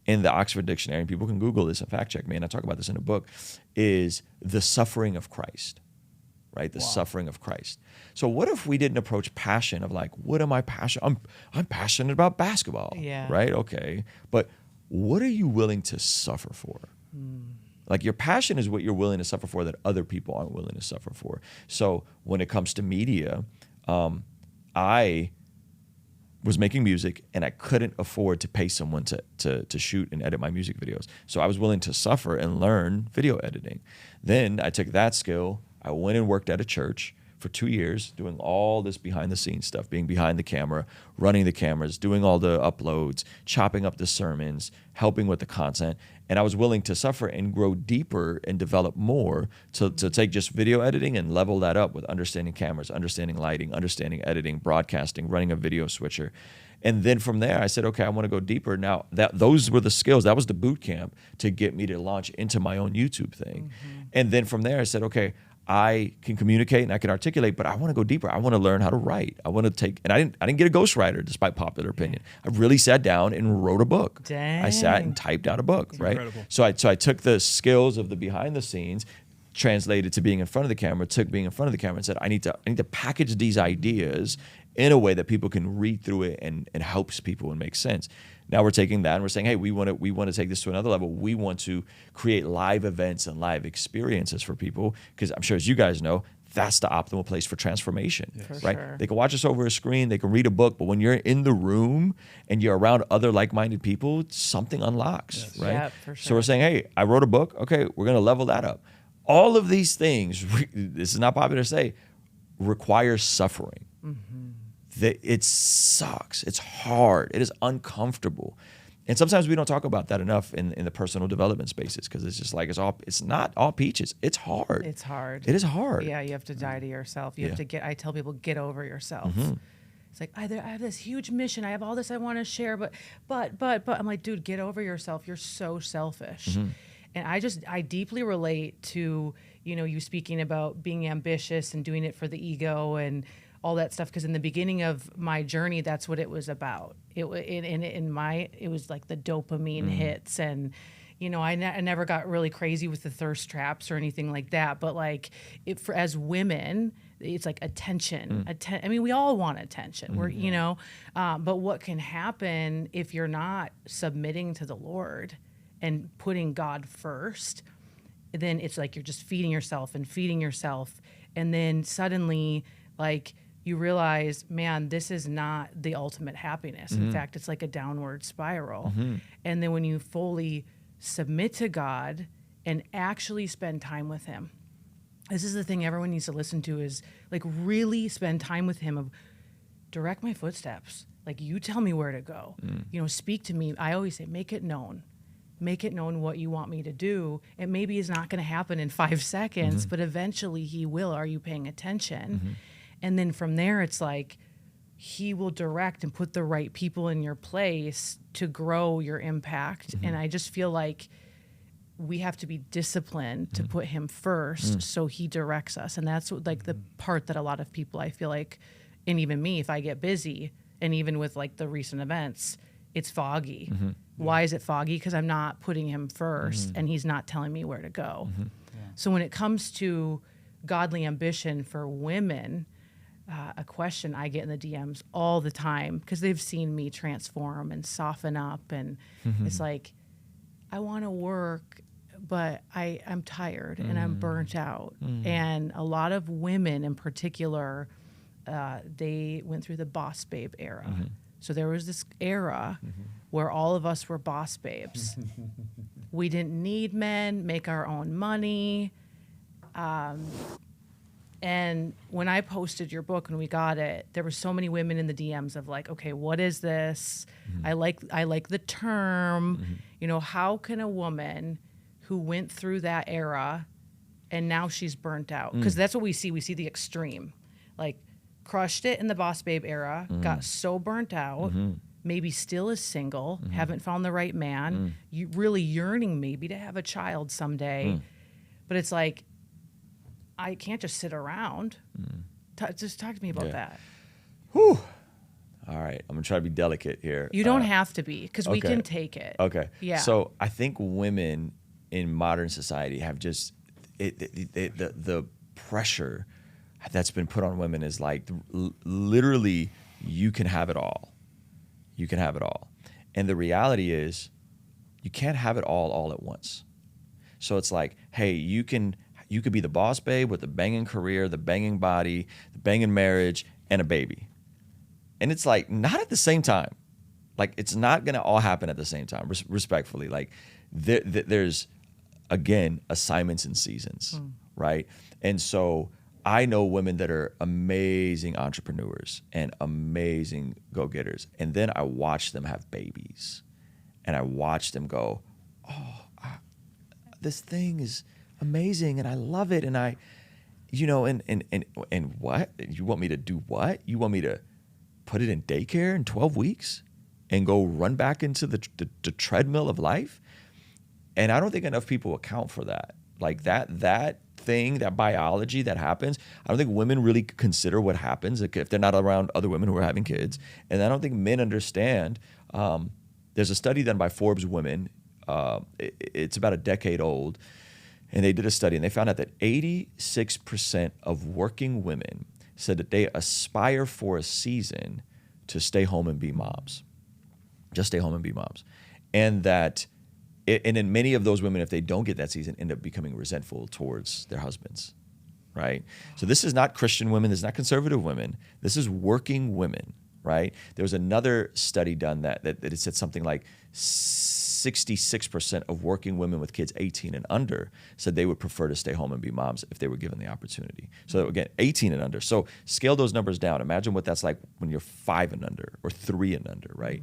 in the Oxford Dictionary, and people can Google this and fact check me, and I talk about this in a book, is the suffering of Christ, right? The suffering of Christ. So what if we didn't approach passion of like, what am I passionate? I'm passionate about basketball, right? Okay, but what are you willing to suffer for? Like your passion is what you're willing to suffer for that other people aren't willing to suffer for. So when it comes to media, I was making music and I couldn't afford to pay someone to shoot and edit my music videos. So I was willing to suffer and learn video editing. Then I took that skill, I went and worked at a church for 2 years, doing all this behind the scenes stuff, being behind the camera, running the cameras, doing all the uploads, chopping up the sermons, helping with the content. And I was willing to suffer and grow deeper and develop more to take just video editing and level that up with understanding cameras, understanding lighting, understanding editing, broadcasting, running a video switcher. And then from there, I said, okay, I want to go deeper. Now, those were the skills. That was the boot camp to get me to launch into my own YouTube thing. And then from there, I said, okay, I can communicate and I can articulate, but I want to go deeper. I want to learn how to write. I want to take, and I didn't get a ghostwriter despite popular opinion. I really sat down and wrote a book. Dang. I sat and typed out a book, right? Incredible. So I took the skills of the behind the scenes, translated to being in front of the camera, took being in front of the camera and said, I need to package these ideas in a way that people can read through it and helps people and make sense. Now we're taking that and we're saying, hey, we want to take this to another level. We want to create live events and live experiences for people because I'm sure, as you guys know, that's the optimal place for transformation, right? Sure. They can watch us over a screen, they can read a book, but when you're in the room and you're around other like-minded people, something unlocks, right? Yeah, for So we're sure. saying, hey, I wrote a book. Okay, we're going to level that up. All of these things, this is not popular to say, require suffering. It sucks. It's hard. It is uncomfortable. And sometimes we don't talk about that enough in the personal development spaces because it's just like it's not all peaches. It's hard. It's hard. It is hard. Yeah, you have to die to yourself. You have to I tell people, get over yourself. It's like, I have this huge mission. I have all this I want to share, but I'm like, dude, get over yourself. You're so selfish. And I deeply relate to, you speaking about being ambitious and doing it for the ego and all that stuff, because in the beginning of my journey, that's what it was about. It was like the dopamine hits, and I never got really crazy with the thirst traps or anything like that. But like, as women, it's like attention. I mean, we all want attention. But what can happen if you're not submitting to the Lord and putting God first? Then it's like you're just feeding yourself, and then suddenly, like, you realize, man, this is not the ultimate happiness. In fact, it's like a downward spiral. And then when you fully submit to God and actually spend time with Him, this is the thing everyone needs to listen to, is like really spend time with Him, of direct my footsteps. Like, you tell me where to go. Speak to me. I always say, make it known. Make it known what you want me to do. It maybe is not going to happen in 5 seconds, but eventually He will. Are you paying attention? And then from there, it's like He will direct and put the right people in your place to grow your impact. And I just feel like we have to be disciplined to put Him first, so He directs us. And that's like the part that a lot of people, I feel like, and even me, if I get busy, and even with like the recent events, it's foggy. Why is it foggy? Because I'm not putting him first and he's not telling me where to go. So when it comes to godly ambition for women, a question I get in the DMs all the time, because they've seen me transform and soften up. And it's like, I want to work, but I'm tired and I'm burnt out. And a lot of women in particular, they went through the boss babe era. So there was this era where all of us were boss babes. We didn't need men, make our own money. And when I posted your book, when we got it, there were so many women in the DMs of like, okay, what is this? I like the term. You know, how can a woman who went through that era and now she's burnt out? Because that's what we see. We see the extreme. Like, crushed it in the boss babe era, got so burnt out, maybe still is single, haven't found the right man, you really yearning maybe to have a child someday. But it's like, I can't just sit around. Just talk to me about that. Whew. All right. I'm going to try to be delicate here. You don't have to be, because we can take it. Okay. Yeah. So I think women in modern society have just, the pressure that's been put on women is like, literally, you can have it all. You can have it all. And the reality is, you can't have it all at once. So it's like, hey, you could be the boss babe with the banging career, the banging body, the banging marriage, and a baby. And it's like, not at the same time. Like, it's not going to all happen at the same time, respectfully. Like, there's, again, assignments and seasons, right? And so I know women that are amazing entrepreneurs and amazing go-getters. And then I watch them have babies. And I watch them go, this thing is amazing and I love it. And I, you know, and what? You want me to do what? You want me to put it in daycare in 12 weeks and go run back into the treadmill of life? And I don't think enough people account for that. Like that thing, that biology that happens, I don't think women really consider what happens if they're not around other women who are having kids. And I don't think men understand. There's a study done by Forbes Women. It's about a decade old. And they did a study and they found out that 86% of working women said that they aspire for a season to stay home and be moms. Just stay home and be moms. And that, and in many of those women, if they don't get that season, end up becoming resentful towards their husbands, right? So this is not Christian women. This is not conservative women. This is working women, right? There was another study done that it said something like 66% of working women with kids 18 and under said they would prefer to stay home and be moms if they were given the opportunity. So again, 18 and under. So scale those numbers down. Imagine what that's like when you're 5 and under or 3 and under, right?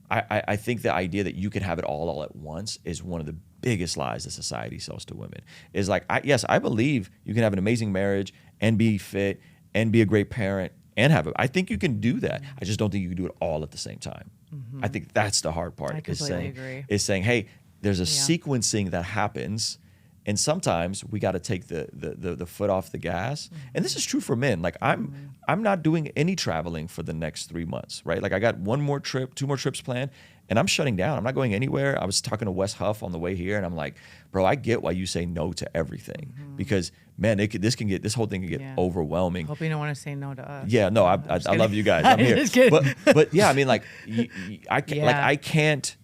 I think the idea that you can have it all at once is one of the biggest lies that society sells to women. Is like, yes, I believe you can have an amazing marriage and be fit and be a great parent and have it. I think you can do that. I just don't think you can do it all at the same time. I think that's the hard part. I completely agree. Is saying, hey, there's a sequencing that happens, and sometimes we got to take the foot off the gas. And this is true for men. Like I'm not doing any traveling for the next 3 months, right? Like I got 2 more trips planned, and I'm shutting down. I'm not going anywhere. I was talking to Wes Huff on the way here, and I'm like, bro, I get why you say no to everything because man, this whole thing can get overwhelming. Hope you don't want to say no to us. Yeah, no, I love you guys. I'm here. Just kidding. But yeah, I mean, like I can't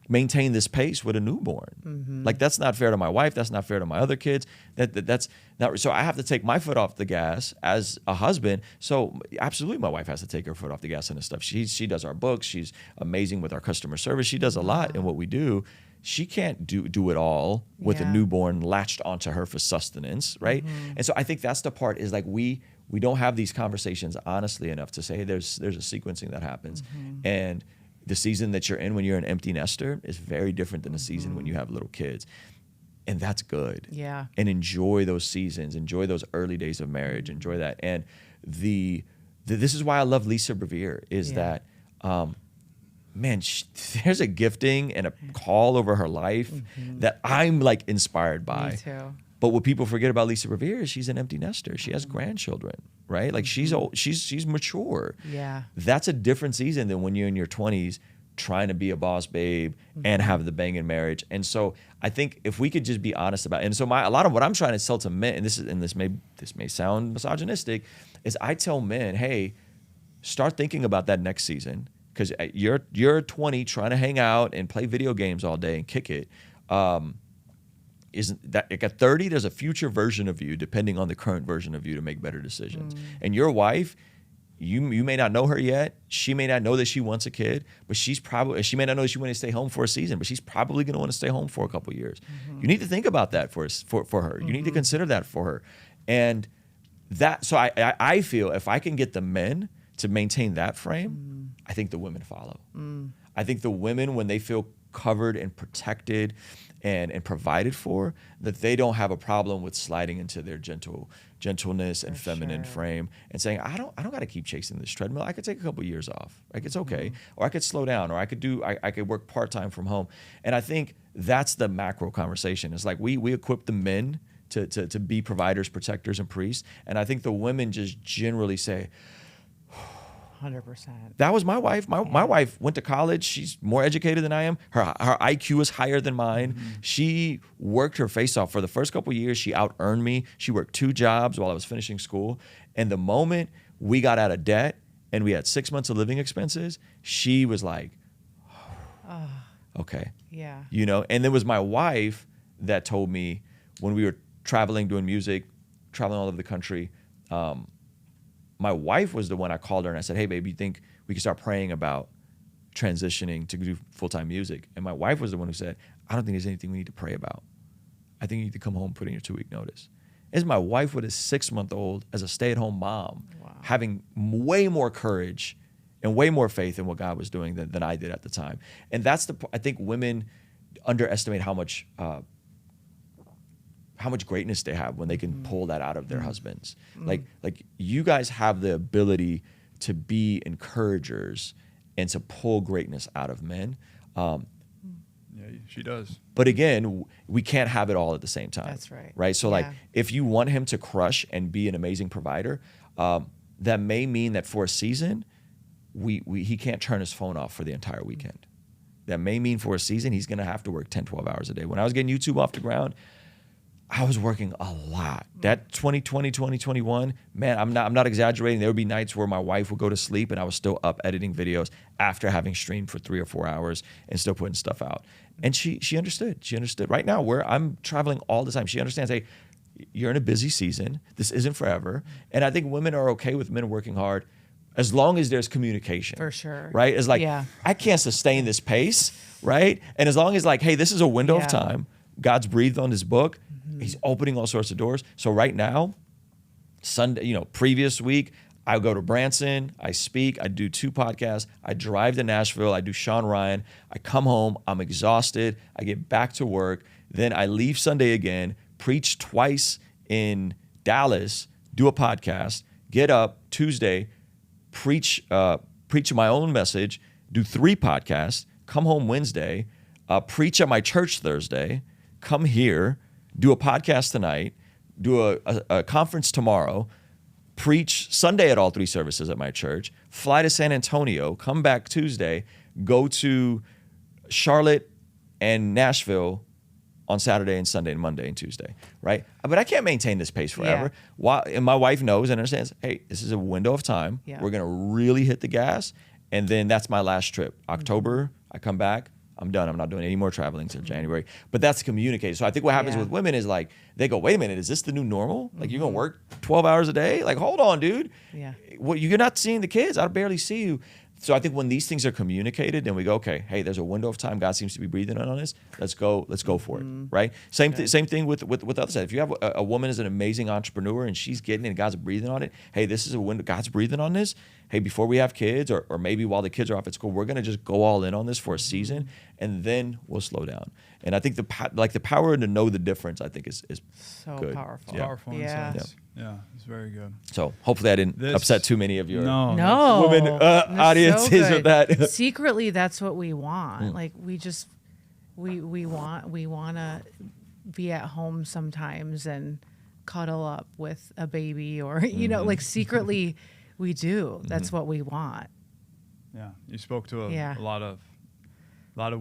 maintain this pace with a newborn. Like that's not fair to my wife. That's not fair to my other kids. That's not. So I have to take my foot off the gas as a husband. So absolutely, my wife has to take her foot off the gas on this stuff. She does our books. She's amazing with our customer service. She does a lot in what we do. She can't do it all with a newborn latched onto her for sustenance, right? And so I think that's the part is like we don't have these conversations honestly enough to say there's a sequencing that happens. And the season that you're in when you're an empty nester is very different than the season when you have little kids. And that's good. Yeah. And enjoy those seasons. Enjoy those early days of marriage. Enjoy that. And this is why I love Lisa Bevere is that, man, there's a gifting and a call over her life that I'm like inspired by. Me too. But what people forget about Lisa Bevere is she's an empty nester. She has grandchildren, right? Like she's old, she's mature. Yeah. That's a different season than when you're in your 20s trying to be a boss babe and have the banging marriage. And so I think if we could just be honest about it. And so a lot of what I'm trying to sell to men, and this may sound misogynistic, is I tell men, hey, start thinking about that next season, because you're 20 trying to hang out and play video games all day and kick it. Isn't that, like, at 30, there's a future version of you, depending on the current version of you, to make better decisions. And your wife, you may not know her yet. She may not know that she wants a kid, but she may not know that she wants to stay home for a season, but she's probably going to want to stay home for a couple of years. You need to think about that for her. You need to consider that for her. And that, so I feel if I can get the men to maintain that frame, I think the women follow. I think the women, when they feel covered and protected and provided for, that they don't have a problem with sliding into their gentleness and feminine frame and saying, I don't got to keep chasing this treadmill. I could take a couple of years off. Like, it's okay. Or I could slow down, or I could work part-time from home. And I think that's the macro conversation. It's like we equip the men to be providers, protectors, and priests. And I think the women just generally say, 100%. that was my wife. My wife went to college. She's more educated than I am. Her IQ is higher than mine. She worked her face off. For the first couple of years, she out-earned me. She worked 2 jobs while I was finishing school. And the moment we got out of debt and we had 6 months of living expenses, she was like, okay. Yeah. You know, and it was my wife that told me, when we were traveling, doing music, traveling all over the country, my wife was the one. I called her and I said, hey, babe, you think we could start praying about transitioning to do full-time music? And my wife was the one who said, I don't think there's anything we need to pray about. I think you need to come home and put in your 2-week notice. It's my wife with a 6-month-old as a stay-at-home mom, having way more courage and way more faith in what God was doing than I did at the time. And that's I think women underestimate how much greatness they have when they can pull that out of their husbands. Like you guys have the ability to be encouragers and to pull greatness out of men. Yeah, she does. But again, we can't have it all at the same time. That's right. Right? So like, if you want him to crush and be an amazing provider, that may mean that for a season, he can't turn his phone off for the entire weekend. That may mean for a season, he's going to have to work 10, 12 hours a day. When I was getting YouTube off the ground, I was working a lot. That 2020, 2021, man, I'm not exaggerating. There would be nights where my wife would go to sleep and I was still up editing videos after having streamed for 3 or 4 hours and still putting stuff out. And she understood. She understood. Right now, where I'm traveling all the time, she understands, hey, you're in a busy season. This isn't forever. And I think women are okay with men working hard as long as there's communication. For sure. Right? It's like, I can't sustain this pace, right? And as long as like, hey, this is a window of time. God's breathed on this book. He's opening all sorts of doors. So right now, Sunday, previous week, I go to Branson, I speak, I do 2 podcasts, I drive to Nashville, I do Sean Ryan, I come home, I'm exhausted, I get back to work, then I leave Sunday again, preach twice in Dallas, do a podcast, get up Tuesday, preach my own message, do 3 podcasts, come home Wednesday, preach at my church Thursday, come here, do a podcast tonight, do a conference tomorrow, preach Sunday at all 3 services at my church, fly to San Antonio, come back Tuesday, go to Charlotte and Nashville on Saturday and Sunday and Monday and Tuesday, right? But I can't maintain this pace forever. And my wife knows and understands, hey, this is a window of time. We're going to really hit the gas. And then that's my last trip. October, I come back. I'm done. I'm not doing any more traveling until January. But that's communicated. So I think what happens with women is like, they go, wait a minute, is this the new normal? Like, you're going to work 12 hours a day? Like, hold on, dude. Well, you're not seeing the kids. I barely see you. So I think when these things are communicated, then we go, okay, hey, there's a window of time. God seems to be breathing on this. Let's go for it, right? Same thing with other side. If you have a woman is an amazing entrepreneur and she's getting it and God's breathing on it, hey, this is a window. God's breathing on this. Hey, before we have kids or maybe while the kids are off at school, we're going to just go all in on this for a season and then we'll slow down. And I think the power to know the difference, I think is so good. powerful. Powerful in sense. Yeah, it's very good. So hopefully I didn't upset too many of your women audiences with that. Secretly, that's what we want. Like we want to be at home sometimes and cuddle up with a baby or, you know, like secretly we do. That's what we want. Yeah. You spoke to a lot of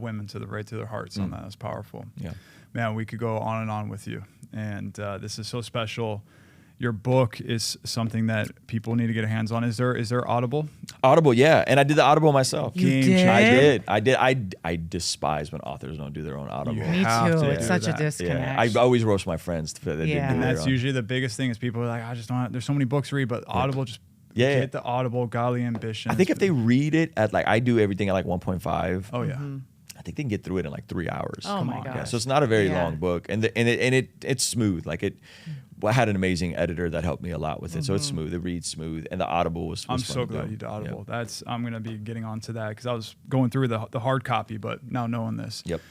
women right to their hearts on that. It was powerful. Yeah. Man, we could go on and on with you. And this is so special. Your book is something that people need to get their hands on. Is there Audible? Audible, yeah. And I did the Audible myself. You did? I did. I despise when authors don't do their own Audible. Me have too. to It's do such a that. disconnect. I always roast my friends that didn't do And their that's own. usually the biggest thing is people are like, I just don't. There's so many books to read, but Audible just get the Audible, Godly Ambition. I think if they read it at like, I do everything at like 1.5. Oh yeah. I think they can get through it in like 3 hours. Oh my gosh. Yeah, so it's not a very Yeah. long book, and it's smooth. Like I had an amazing editor that helped me a lot with it, so it's smooth. It reads smooth, and the Audible was I'm fun so to glad do. you did Audible. Yeah. I'm gonna be getting onto that because I was going through the hard copy, but now knowing this. Yep.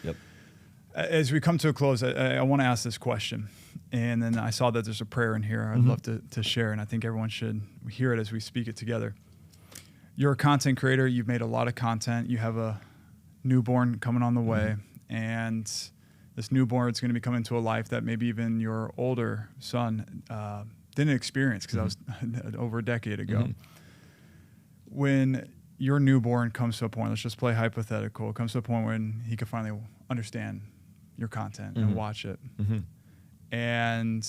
As we come to a close, I want to ask this question, and then I saw that there's a prayer in here. I'd love to share, and I think everyone should hear it as we speak it together. You're a content creator. You've made a lot of content. You have a newborn coming on the way, and this newborn is going to be coming into a life that maybe even your older son didn't experience because that was over a decade ago. When your newborn comes to a point, let's just play hypothetical, comes to a point when he can finally understand your content and watch it, and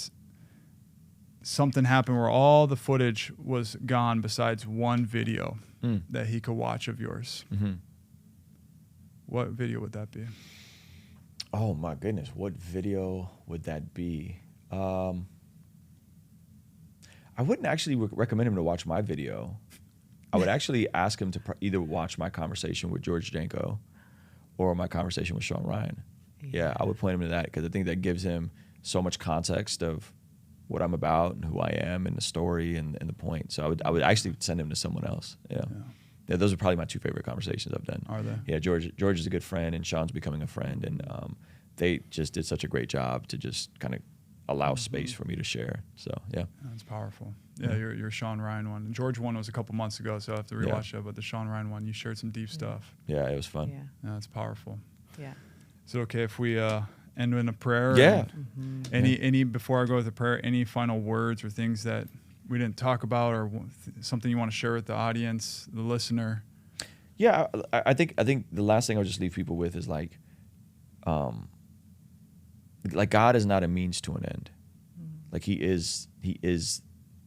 something happened where all the footage was gone besides one video that he could watch of yours. What video would that be? Oh my goodness, what video would that be? I wouldn't actually recommend him to watch my video. I would actually ask him to either watch my conversation with George Janko or my conversation with Sean Ryan. Yeah, I would point him to that because I think that gives him so much context of what I'm about and who I am and the story and the point. So I would actually send him to someone else. Yeah, those are probably my two favorite conversations I've done. Are they? Yeah, George is a good friend, and Sean's becoming a friend, and they just did such a great job to just kind of allow space for me to share. So yeah, that's powerful. Yeah, your Sean Ryan one. The George one was a couple months ago, so I have to rewatch that. But the Sean Ryan one, you shared some deep stuff. Yeah, it was fun. Yeah. That's powerful. Yeah. Is it okay if we end in a prayer? Yeah. Any before I go with the prayer, any final words or things that we didn't talk about, or something you want to share with the audience, the listener? Yeah, I think the last thing I'll just leave people with is like God is not a means to an end. Like he is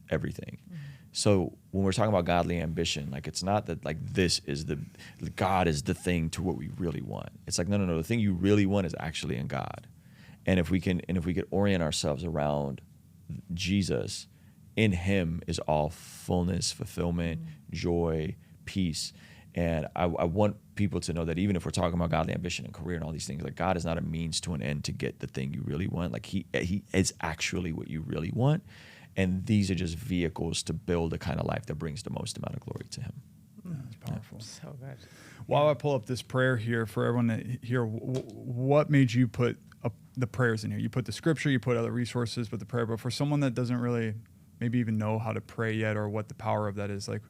everything. So when we're talking about godly ambition, like it's not that like God is the thing to what we really want. It's like no, the thing you really want is actually in God. And if we could orient ourselves around Jesus, in him is all fullness, fulfillment, joy, peace. And I want people to know that even if we're talking about godly ambition and career and all these things, like God is not a means to an end to get the thing you really want. Like he is actually what you really want. And these are just vehicles to build a kind of life that brings the most amount of glory to him. That's powerful. So good. While I pull up this prayer here for everyone to hear, what made you put the prayers in here? You put the scripture, you put other resources, but the prayer. But for someone that doesn't really maybe even know how to pray yet or what the power of that is, like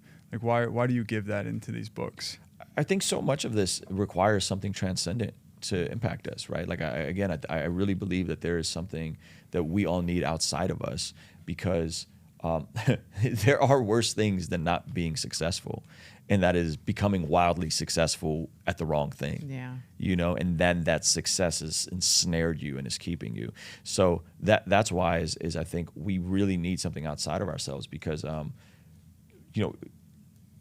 why do you give that into these books? I think so much of this requires something transcendent to impact us, right? Like I really believe that there is something that we all need outside of us because there are worse things than not being successful, and that is becoming wildly successful at the wrong thing. Yeah. You know, and then that success has ensnared you and is keeping you. So that's why is I think we really need something outside of ourselves because, you know,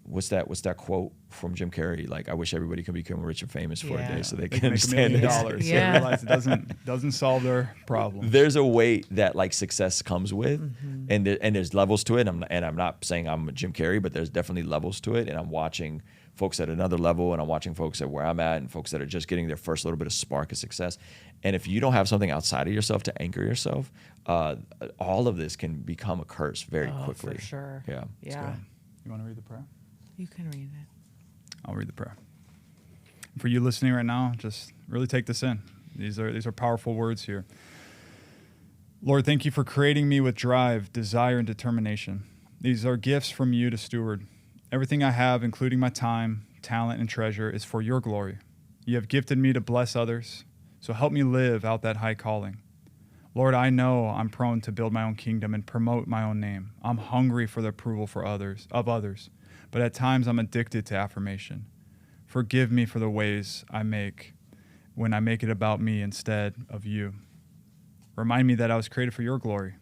what's that quote from Jim Carrey? Like, I wish everybody could become rich and famous for a day so they can make understand $1 this. million. Yeah. They realize it doesn't solve their problem. There's a weight that like success comes with, and there's levels to it. And I'm not saying I'm Jim Carrey, but there's definitely levels to it. And I'm watching folks at another level, and I'm watching folks at where I'm at, and folks that are just getting their first little bit of spark of success. And if you don't have something outside of yourself to anchor yourself, all of this can become a curse very quickly. For sure. Yeah. Yeah. You want to read the prayer? You can read it. I'll read the prayer. For you listening right now, just really take this in. These are powerful words here. Lord, thank you for creating me with drive, desire, and determination. These are gifts from you to steward. Everything I have, including my time, talent, and treasure, is for your glory. You have gifted me to bless others, so help me live out that high calling. Lord, I know I'm prone to build my own kingdom and promote my own name. I'm hungry for the approval of others, but at times I'm addicted to affirmation. Forgive me for the ways I make when I make it about me instead of you. Remind me that I was created for your glory.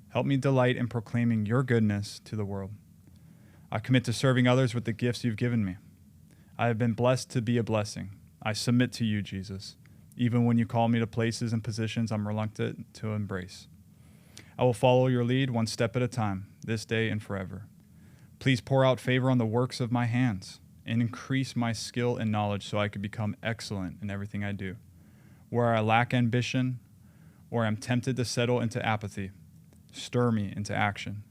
Help me delight in proclaiming your goodness to the world. I commit to serving others with the gifts you've given me. I have been blessed to be a blessing. I submit to you, Jesus, even when you call me to places and positions I'm reluctant to embrace. I will follow your lead one step at a time, this day and forever. Please pour out favor on the works of my hands and increase my skill and knowledge so I could become excellent in everything I do. Where I lack ambition or am tempted to settle into apathy, stir me into action.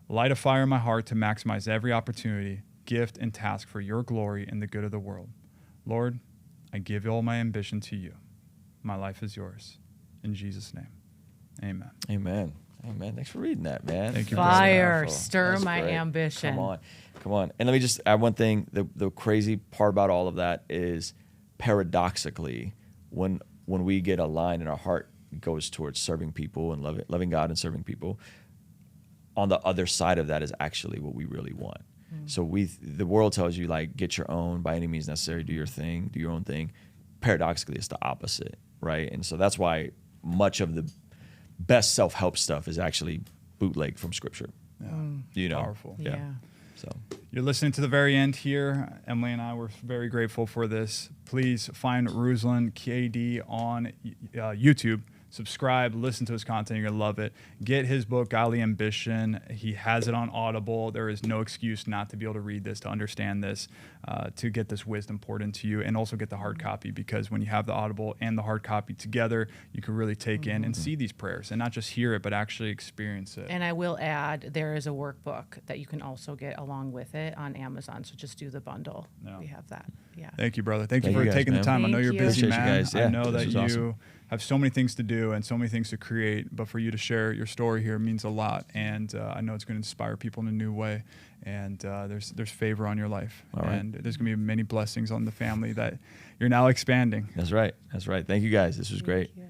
Light a fire in my heart to maximize every opportunity, gift, and task for your glory and the good of the world. Lord, I give all my ambition to you. My life is yours. In Jesus' name, amen. Amen. Amen. Thanks for reading that, man. Thank you, Fire, Powerful. stir That's my great. ambition. Come on. And let me just add one thing. The crazy part about all of that is, paradoxically, when we get a line in our heart goes towards serving people and loving God and serving people, on the other side of that is actually what we really want. So the world tells you, like, get your own by any means necessary, do your thing, do your own thing. Paradoxically, it's the opposite, right? And so that's why much of the best self-help stuff is actually bootleg from Scripture. Yeah. You know, Powerful. Yeah. So You're listening to the very end here. Emily and I were very grateful for this. Please find Ruslan KD on YouTube. Subscribe, listen to his content. You're going to love it. Get his book, Godly Ambition. He has it on Audible. There is no excuse not to be able to read this, to understand this, to get this wisdom poured into you, and also get the hard copy, because when you have the Audible and the hard copy together, you can really take in and see these prayers and not just hear it, but actually experience it. And I will add, there is a workbook that you can also get along with it on Amazon. So just do the bundle. Yeah. We have that. Yeah. Thank you, brother. Thank you Thank for you guys, taking the man. time. I know Thank you're you. busy, Appreciate you man. guys. I Yeah, know this that was you awesome. have so many things to do and so many things to create, but for you to share your story here means a lot. And I know it's going to inspire people in a new way. And there's favor on your life. All right. And there's going to be many blessings on the family that you're now expanding. that's right. That's right. Thank you guys. This was great. Thank you.